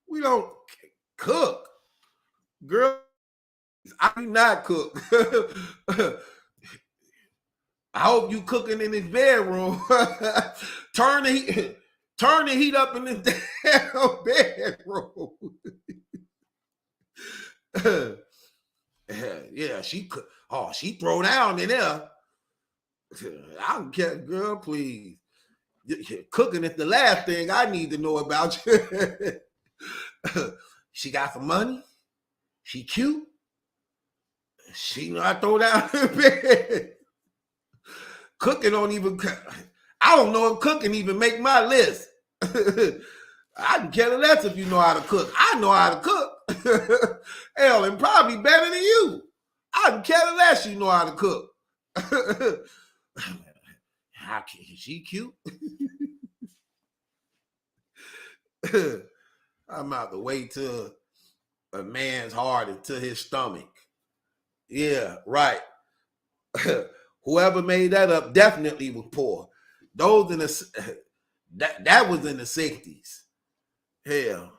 We don't cook. Girl, I do not cook. I hope you cooking in his bedroom. Turn the heat up in this damn bedroom. Yeah, she throw down in there. I don't care, girl, please. Cooking is the last thing I need to know about you. She got some money. She cute. She know I throw down in bed. Cooking don't even, I don't know if cooking even make my list. I can care less if you know how to cook. I know how to cook. Hell, and probably better than you. I can care less you know how to cook. Is she cute? I'm out the way to a man's heart and to his stomach. Yeah, right. Whoever made that up definitely was poor. Those in the that was in the 60s. Hell,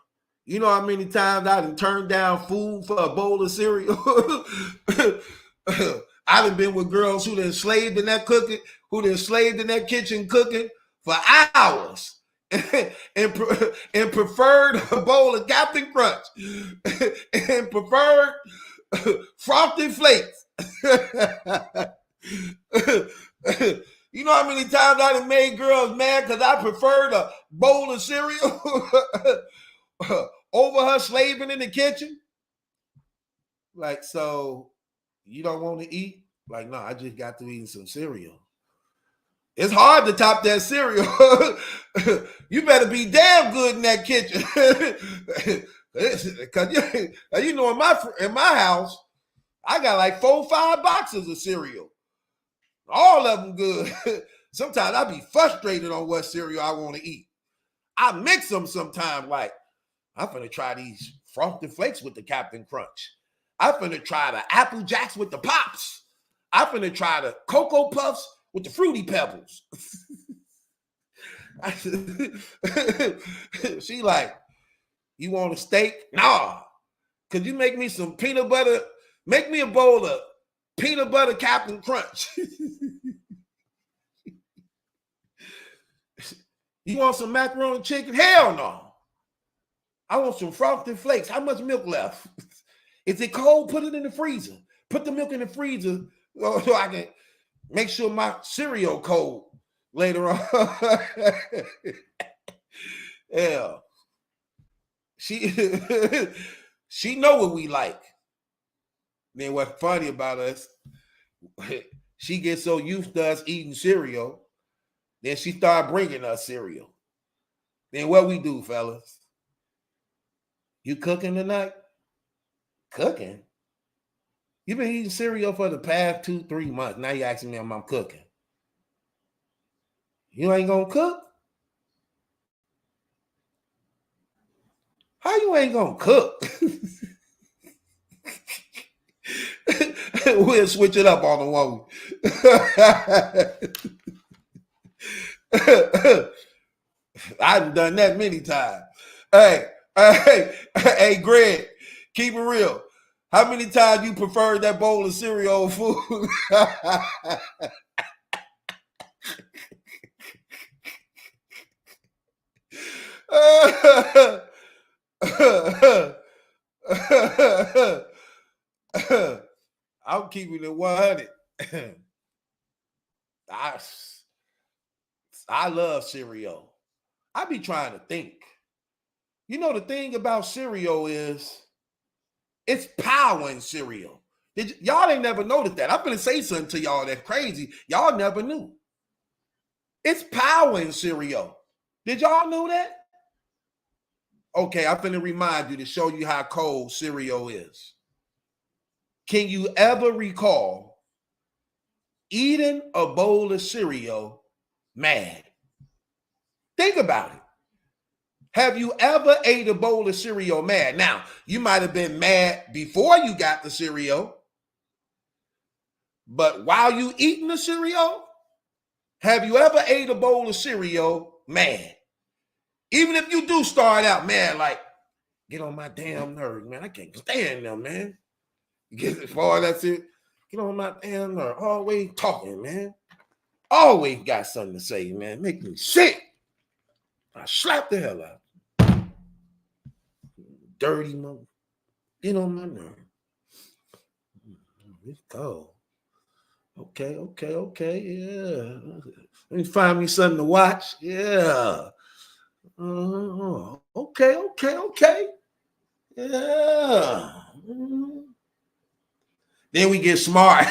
you know how many times I done turned down food for a bowl of cereal? I done been with girls who done slaved in that kitchen cooking for hours and preferred a bowl of Captain Crunch and preferred Frosted Flakes. You know how many times I done made girls mad because I preferred a bowl of cereal over her slaving in the kitchen? Like, so you don't want to eat? Like, no, I just got to eat some cereal. It's hard to top that cereal. You better be damn good in that kitchen. Because you know, in my house, I got like 4 or 5 boxes of cereal. All of them good. Sometimes I be frustrated on what cereal I want to eat. I mix them sometimes, like, I'm finna try these Frosted Flakes with the Captain Crunch. I'm finna try the Apple Jacks with the Pops. I'm finna try the Cocoa Puffs with the Fruity Pebbles. She like, you want a steak? Nah. Could you make me some peanut butter? Make me a bowl of peanut butter Captain Crunch. You want some macaroni and chicken? Hell no. I want some Frosted Flakes. How much milk left? Is it cold? Put it in the freezer. Put the milk in the freezer so I can make sure my cereal cold later on. Yeah. She know what we like. Then what's funny about us, she gets so used to us eating cereal, then she started bringing us cereal. Then what we do, fellas? You cooking tonight? Cooking? You've been eating cereal for the past 2-3 months. Now you asking me if I'm cooking. You ain't gonna cook? How you ain't gonna cook? We'll switch it up on the woman. I've done that many times. Hey, Greg, keep it real. How many times you preferred that bowl of cereal food? I'm keeping it 100. I love cereal. I be trying to think. You know, the thing about cereal is it's power in cereal. Y'all ain't never noticed that. I'm going to say something to y'all that's crazy. Y'all never knew. It's power in cereal. Did y'all know that? Okay, I'm going to remind you to show you how cold cereal is. Can you ever recall eating a bowl of cereal mad? Think about it. Have you ever ate a bowl of cereal mad? Now, you might have been mad before you got the cereal, but while you eating the cereal, have you ever ate a bowl of cereal mad? Even if you do start out mad, like, get on my damn nerves, man. I can't stand them, man. You get as far as that's it. Get on my damn nerves. Always talking, man. Always got something to say, man. Make me sick. I slap the hell out. Dirty mother. Get on my nerve. It's cold. Okay. Yeah. Let me find me something to watch. Yeah. Okay. Yeah. Then we get smart.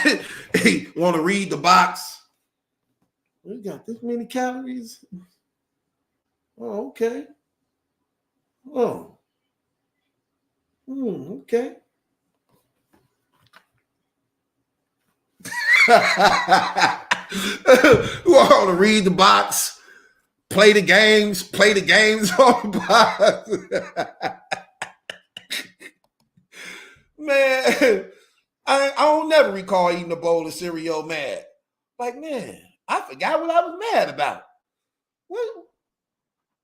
Hey, want to read the box? We got this many calories. Oh, okay. Oh. Okay. We want to read the box, play the games on the box. Man, I don't never recall eating a bowl of cereal mad. Like, man, I forgot what I was mad about. What?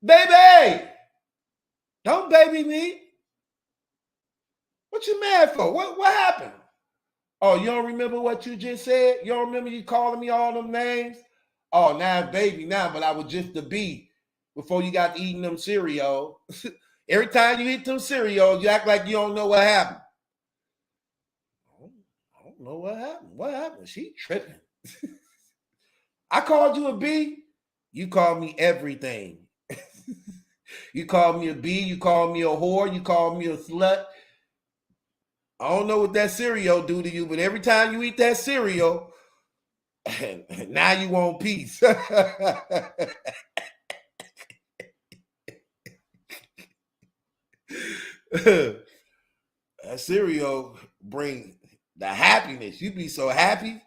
Baby, don't baby me. What you mad for? What happened? Oh, you don't remember what you just said? You don't remember you calling me all them names? Oh, now it's baby now, but I was just a bee before you got to eating them cereal. Every time you eat them cereal, you act like you don't know what happened. I don't know what happened. What happened? She tripping. I called you a bee. You called me everything. You called me a bee. You called me a whore. You called me a slut. I don't know what that cereal do to you, but every time you eat that cereal, now you want peace. That cereal bring the happiness. You be so happy.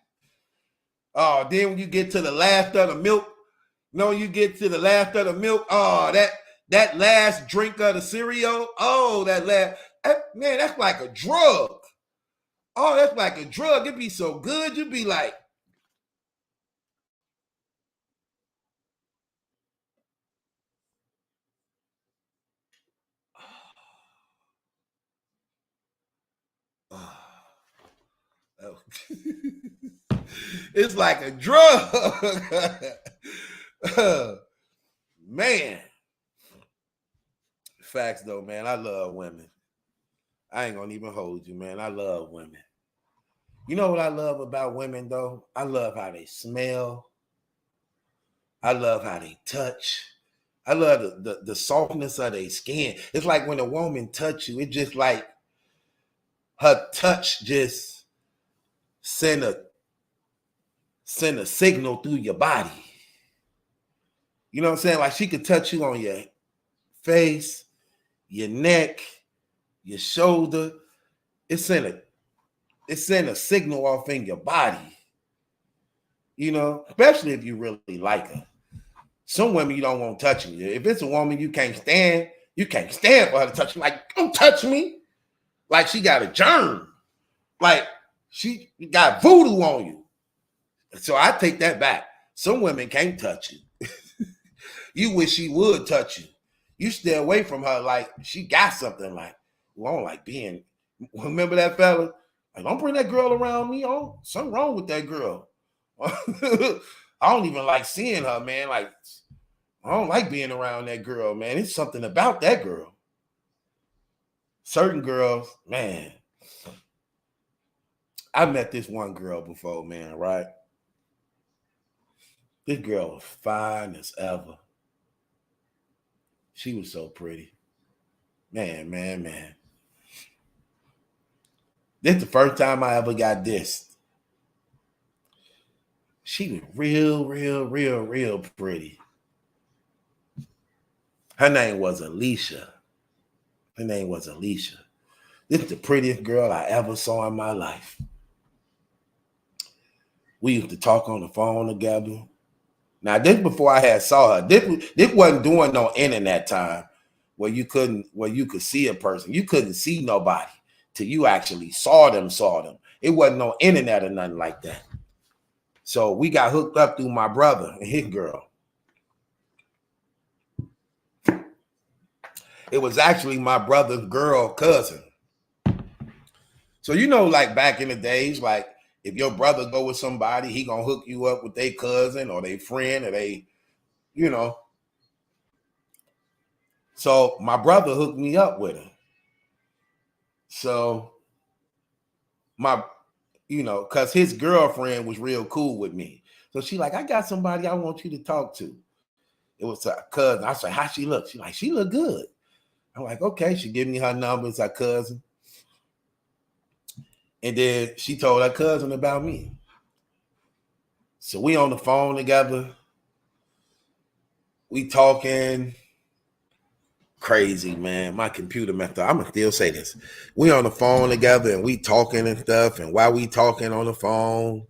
Oh, then when you get to the last of the milk, you get to the last of the milk. Oh, that last drink of the cereal. Oh, man, that's like a drug. Oh, that's like a drug. It'd be so good. You'd be like, oh. It's like a drug. Man. Facts though, man. I love women. I ain't gonna even hold you, man. I love women. You know what I love about women though? I love how they smell. I love how they touch. I love the softness of their skin. It's like when a woman touch you, it's just like her touch just send a signal through your body. You know what I'm saying? Like she could touch you on your face, your neck, your shoulder. It sent a signal off in your body. You know, especially if you really like her. Some women you don't want touching you. If it's a woman you can't stand for her to touch you. Like, don't touch me. Like she got a germ. Like she got voodoo on you. So I take that back. Some women can't touch you. You wish she would touch you. You stay away from her like she got something. Like, well, I don't like being. Remember that fella? Like, don't bring that girl around me. Oh, something wrong with that girl. I don't even like seeing her, man. Like, I don't like being around that girl, man. It's something about that girl. Certain girls, man. I met this one girl before, man, right? This girl was fine as ever. She was so pretty. Man. This is the first time I ever got dissed. She was real pretty. Her name was Alicia. This is the prettiest girl I ever saw in my life. We used to talk on the phone together. Now, this before I had saw her. This wasn't doing no internet time where you could see a person. You couldn't see nobody till you actually saw them. It wasn't no internet or nothing like that. So we got hooked up through my brother and his girl. It was actually my brother's girl cousin. So, you know, like back in the days, like if your brother go with somebody, he gonna hook you up with their cousin or their friend or they, you know. So my brother hooked me up with her. So because his girlfriend was real cool with me. So she like, I got somebody I want you to talk to. It was a cousin. I said, how she look? She like, she look good. I'm like, okay. She gave me her number. It's her cousin. And then she told her cousin about me. So we on the phone together. We talking crazy, man. My computer messed up. I'm going to still say this. We on the phone together and we talking and stuff. And while we talking on the phone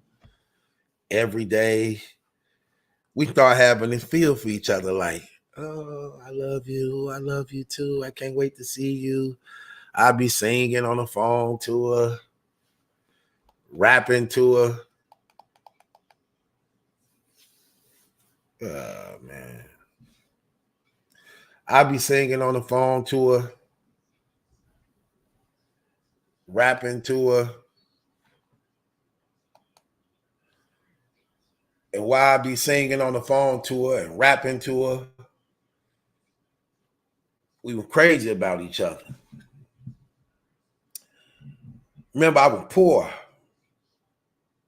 every day, we start having this feel for each other like, oh, I love you. I love you too. I can't wait to see you. I'll be singing on the phone to her, rapping to her. Oh, man. I'll be singing on the phone to her, rapping to her. And while I be singing on the phone to her and rapping to her, we were crazy about each other. Remember, I was poor.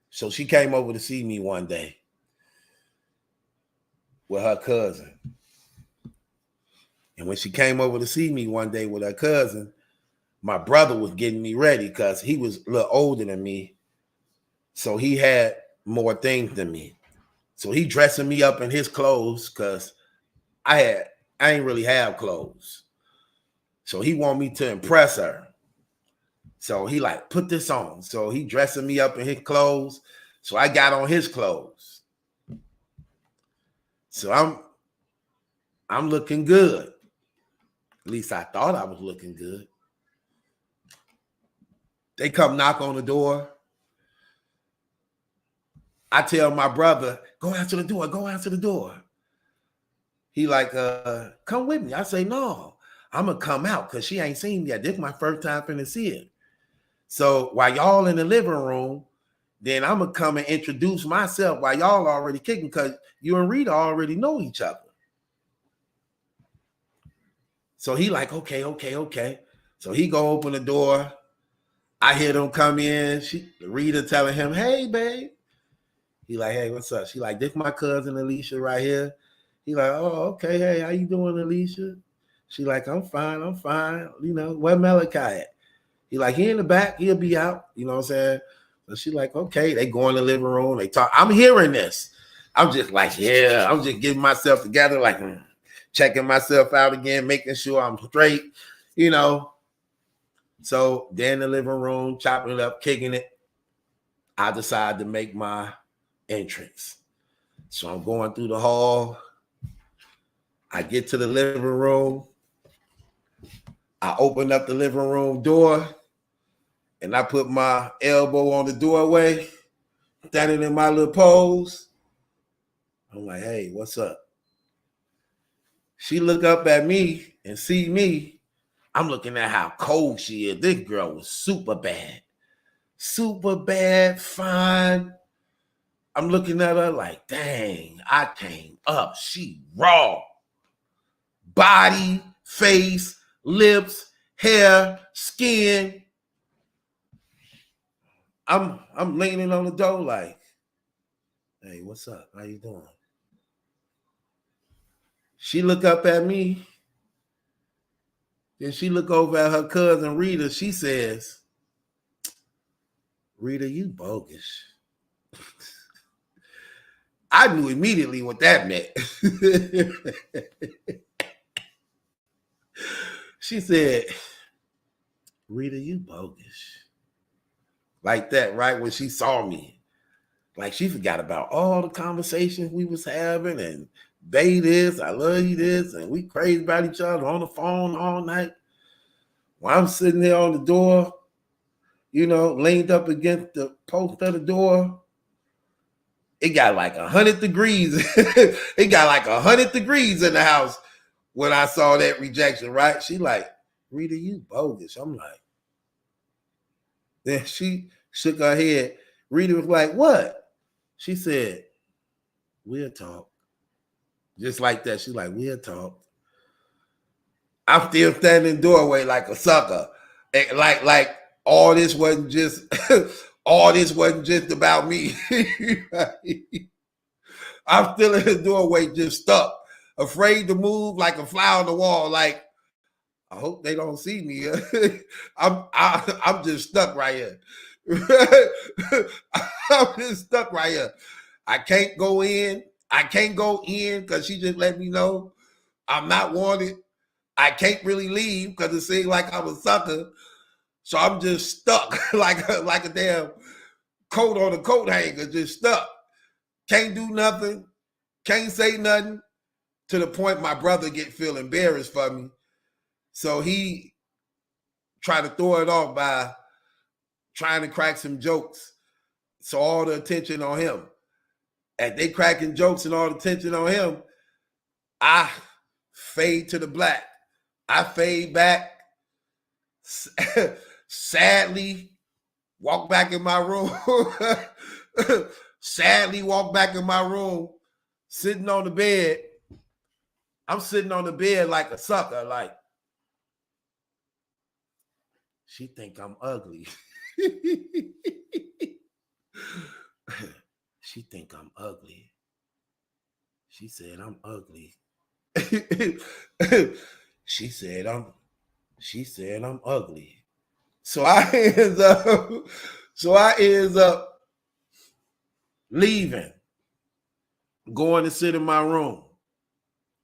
So she came over to see me one day with her cousin. And when she came over to see me one day with her cousin, my brother was getting me ready because he was a little older than me. So he had more things than me. So he dressing me up in his clothes because I ain't really have clothes. So he want me to impress her. So he like, put this on. So he dressing me up in his clothes. So I got on his clothes. So I'm looking good. At least I thought I was looking good. They come knock on the door. I tell my brother, go answer the door. He like, come with me. I say, no, I'm going to come out because she ain't seen me yet. This is my first time finna see her. So while y'all in the living room, then I'm going to come and introduce myself while y'all already kicking because you and Rita already know each other. So he like, okay. So he go open the door. I hear them come in. Rita telling him, hey, babe. He like, hey, what's up? She like, this my cousin Alicia right here. He like, oh, okay. Hey, how you doing, Alicia? She like, I'm fine. You know, where Maliki at? He like, he in the back. He'll be out. You know what I'm saying? So she like, okay. They go in the living room. They talk. I'm hearing this. I'm just like, yeah. I'm just getting myself together, like checking myself out again, making sure I'm straight, you know. So they're in the living room, chopping it up, kicking it. I decide to make my entrance. So I'm going through the hall. I get to the living room. I open up the living room door and I put my elbow on the doorway, standing in my little pose. I'm like, hey, what's up? She look up at me and see me. I'm looking at how cold she is. This girl was super bad. Super bad, fine. I'm looking at her like, dang, I came up. She raw. Body, face, lips, hair, skin. I'm leaning on the door like, hey, what's up? How you doing? She look up at me. Then she look over at her cousin Rita. She says, Rita, you bogus. I knew immediately what that meant. She said, Rita, you bogus. Like that, right? When she saw me. Like she forgot about all the conversations we was having and they this, I love you this, and we crazy about each other on the phone all night. While I'm sitting there on the door, you know, leaned up against the post of the door, it got like 100 degrees. It got like 100 degrees in the house when I saw that rejection, right? She like, Rita, you bogus. I'm like, then she shook her head. Rita was like, what? She said, we'll talk. Just like that. She's like, we'll talk. I'm still standing in the doorway like a sucker. Like all this wasn't just about me. I'm still in the doorway, just stuck, afraid to move like a fly on the wall. Like, I hope they don't see me. I'm just stuck right here. I'm just stuck right here. I can't go in. I can't go in because she just let me know I'm not wanted. I can't really leave because it seems like I'm a sucker. So I'm just stuck like a damn coat on a coat hanger, just stuck. Can't do nothing. Can't say nothing. To the point my brother feel embarrassed for me. So he tried to throw it off by trying to crack some jokes. So all the attention on him. As they cracking jokes and all the attention on him, I fade to the black. I fade back, sadly, walk back in my room. Sadly, walk back in my room, sitting on the bed. I'm sitting on the bed like a sucker, like, she think I'm ugly. She think I'm ugly. She said I'm ugly. She said I'm ugly. So I ends up leaving, going to sit in my room.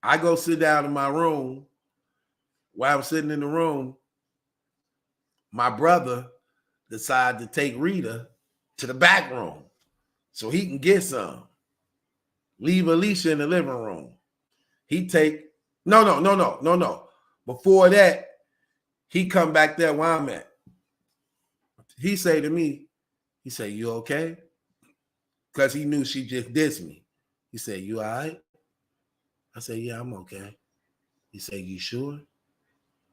I go sit down in my room. While I'm sitting in the room, my brother decided to take Rita to the back room so he can get some. Leave Alicia in the living room. He take, no. Before that, he come back there where I'm at. He say to me, he say, you okay? Because he knew she just dissed me. He said, you all right? I said, yeah, I'm okay. He said, you sure?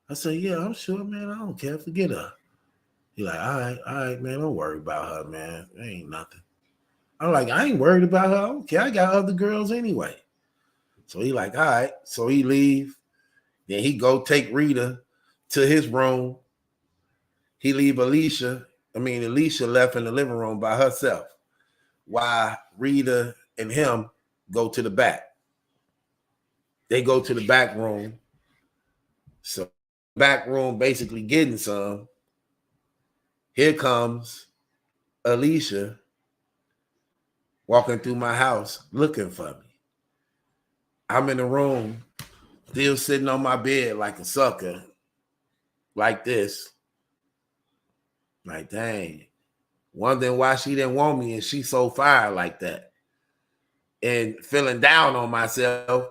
I said, yeah, I'm sure, man. I don't care. Forget her. He like, all right, man. Don't worry about her, man. There ain't nothing. I'm like, I ain't worried about her. I don't care. I got other girls anyway. So he like, all right. So he leave. Then he go take Rita to his room. He leave Alicia. Alicia left in the living room by herself while Rita and him go to the back. They go to the back room. So back room basically getting some. Here comes Alicia walking through my house looking for me. I'm in the room, still sitting on my bed like a sucker, like this. Like, dang, wondering why she didn't want me and she so fire like that. And feeling down on myself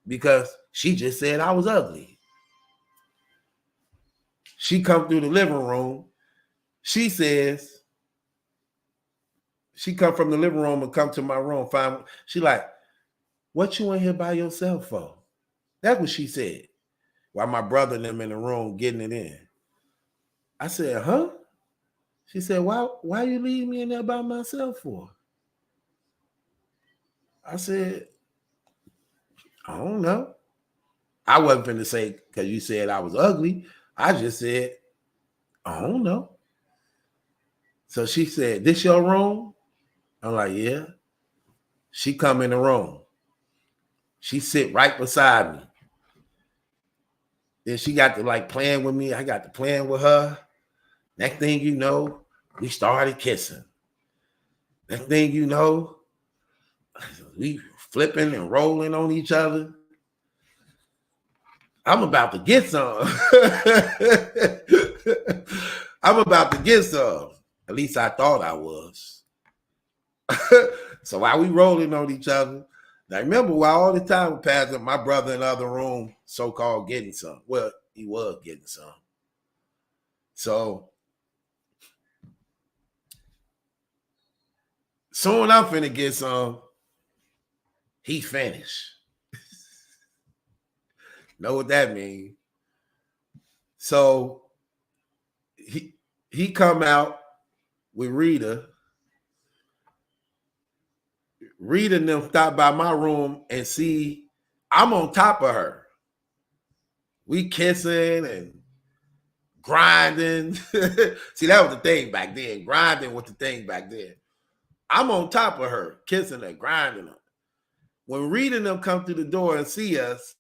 because She just said I was ugly. She come through the living room. She says, she come from the living room and come to my room. She like, what you in here by yourself for? That's what she said. While my brother and them in the room getting it in. I said, huh? She said, why you leave me in there by myself for? I said, I don't know. I wasn't finna say, because you said I was ugly. I just said, I don't know. So she said, this your room? I'm like, yeah. She come in the room. She sit right beside me. Then she got to like playing with me. I got to playing with her. Next thing you know, we started kissing. Next thing you know, we flipping and rolling on each other. I'm about to get some. I'm about to get some. At least I thought I was. So while we rolling on each other, now remember while all the time was passing, my brother in the other room, so-called getting some. Well, he was getting some. So soon I'm finna get some. He finished. Know what that means? So he come out with Rita. Rita and them stop by my room and see I'm on top of her. We kissing and grinding. See, that was the thing back then. Grinding was the thing back then. I'm on top of her, kissing her, grinding her. When Rita and them come through the door and see us,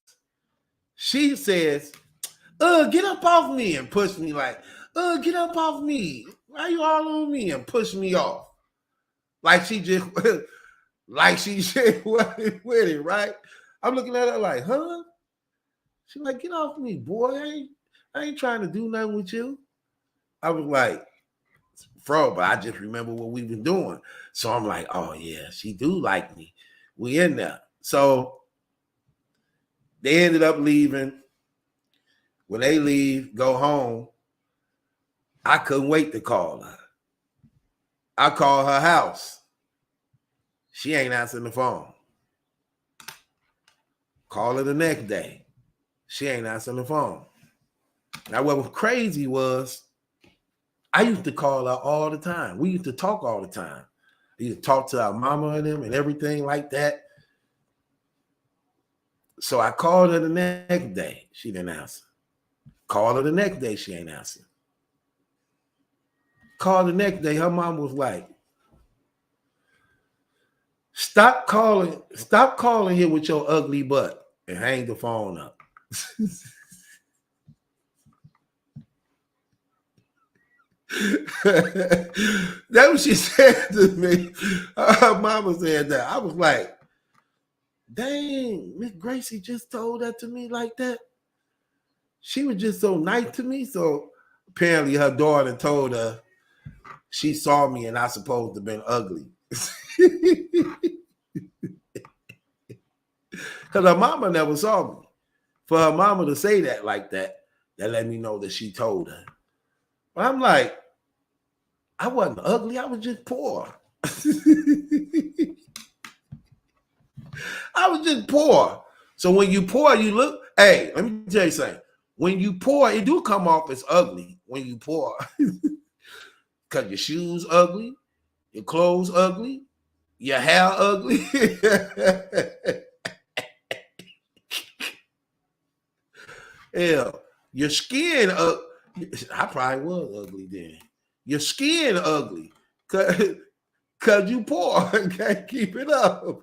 she says, get up off me, and push me like, get up off me. Why you all on me? And push me off. Like she just wasn't with it, right? I'm looking at her like, huh? She's like, get off me, boy. I ain't trying to do nothing with you. I was like, bro, but I just remember what we been doing. So I'm like, oh yeah, she do like me. We in there. So they ended up leaving. When they leave, go home, I couldn't wait to call her. I called her house. She ain't answering the phone. Call her the next day. She ain't answering the phone. Now, what was crazy was I used to call her all the time. We used to talk all the time. We used to talk to our mama and them and everything like that. So I called her the next day. She didn't answer. Called her the next day. She ain't answering. Called the next day. Her mom was like, stop calling here with your ugly butt, and hang the phone up. That's what she said to me. Her mama said that. I was like, dang, Miss Gracie just told that to me like that. She was just so nice to me. So apparently her daughter told her she saw me and I supposed to have been ugly. Because her mama never saw me. For her mama to say that like that, that let me know that she told her. But I'm like, I wasn't ugly. I was just poor. I was just poor. So when you poor, you look, hey, let me tell you something. When you poor, it do come off as ugly when you poor. Because your shoes ugly, your clothes ugly, your hair ugly. Hell, your skin, I probably was ugly then. Your skin ugly. Because you poor and can't keep it up.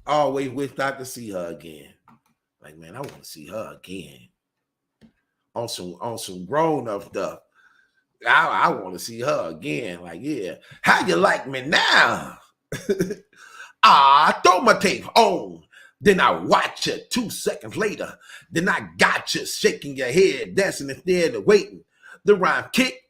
Always wish not to see her again. Like, man, I want to see her again. On some grown-up stuff. I want to see her again. Like, yeah. How you like me now? Throw my tape on. Then I watch it 2 seconds later. Then I got you shaking your head, dancing instead of waiting. The rhyme kick,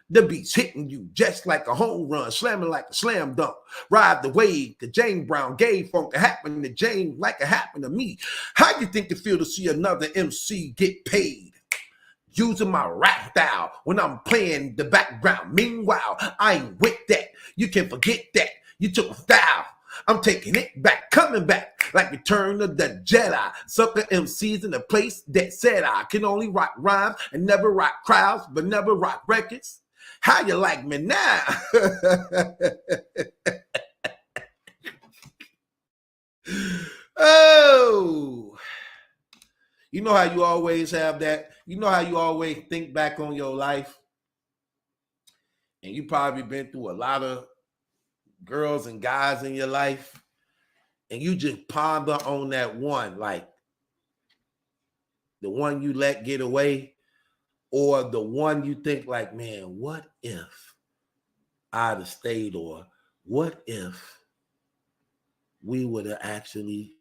The beat's hitting you just like a home run, slamming like a slam dunk. Ride the wave to James Brown, gay funk. It happened to James like it happened to me. How you think it feel to see another MC get paid? Using my rap style when I'm playing the background. Meanwhile, I ain't with that. You can forget that. You took my style. I'm taking it back, coming back like Return of the Jedi. Sucker MCs in the place that said I can only rock rhymes and never rock crowds, but never rock records. How you like me now? Oh, you know how you always have that. You know how you always think back on your life, and you probably been through a lot of girls and guys in your life, and you just ponder on that one, like the one you let get away, or the one you think like, man, what if I'd have stayed, or what if we would have actually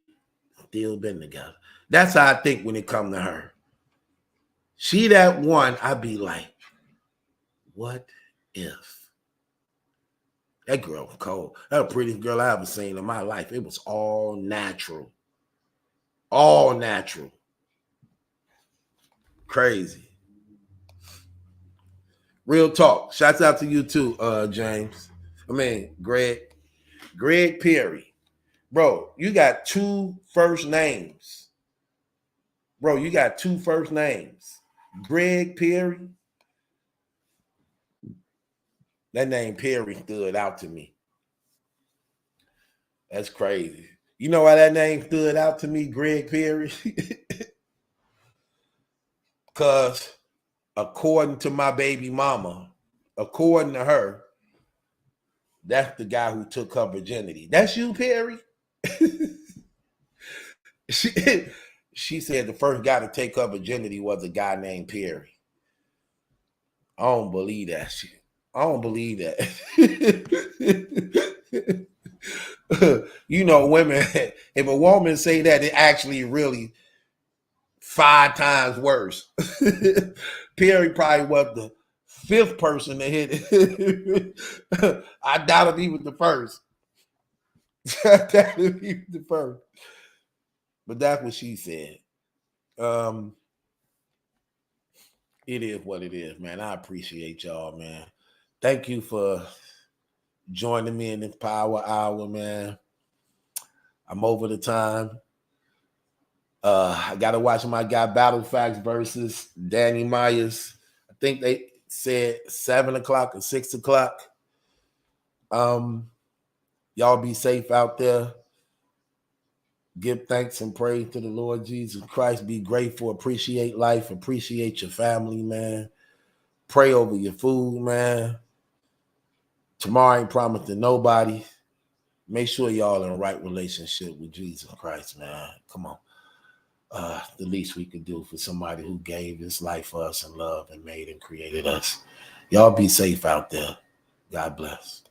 still been together? That's how I think when it comes to her. She that one, I'd be like, what if? That girl was cold. That was the prettiest girl I ever seen in my life. It was all natural. All natural. Crazy. Real talk. Shouts out to you too, James. Greg. Greg Perry. Bro, you got 2 first names. Bro, you got 2 first names. Greg Perry. That name Perry stood out to me. That's crazy. You know why that name stood out to me, Greg Perry? Because according to my baby mama, according to her, that's the guy who took her virginity. That's you, Perry? She said the first guy to take her virginity was a guy named Perry. I don't believe that shit. I don't believe that. You know, women, if a woman say that, it actually really 5 times worse. Perry probably was the 5th person to hit it. I doubt if he was the first. I doubt if he was the first. But that's what she said. It is what it is, man. I appreciate y'all, man. Thank you for joining me in this power hour, man. I'm over the time. I got to watch my guy Battle Facts versus Danny Myers. I think they said 7 o'clock or 6 o'clock. Y'all be safe out there. Give thanks and praise to the Lord Jesus Christ. Be grateful, appreciate life, appreciate your family, man. Pray over your food, man. Tomorrow ain't promised to nobody. Make sure y'all in the right relationship with Jesus Christ, man. Come on. The least we could do for somebody who gave his life for us and loved and made and created us. Y'all be safe out there. God bless.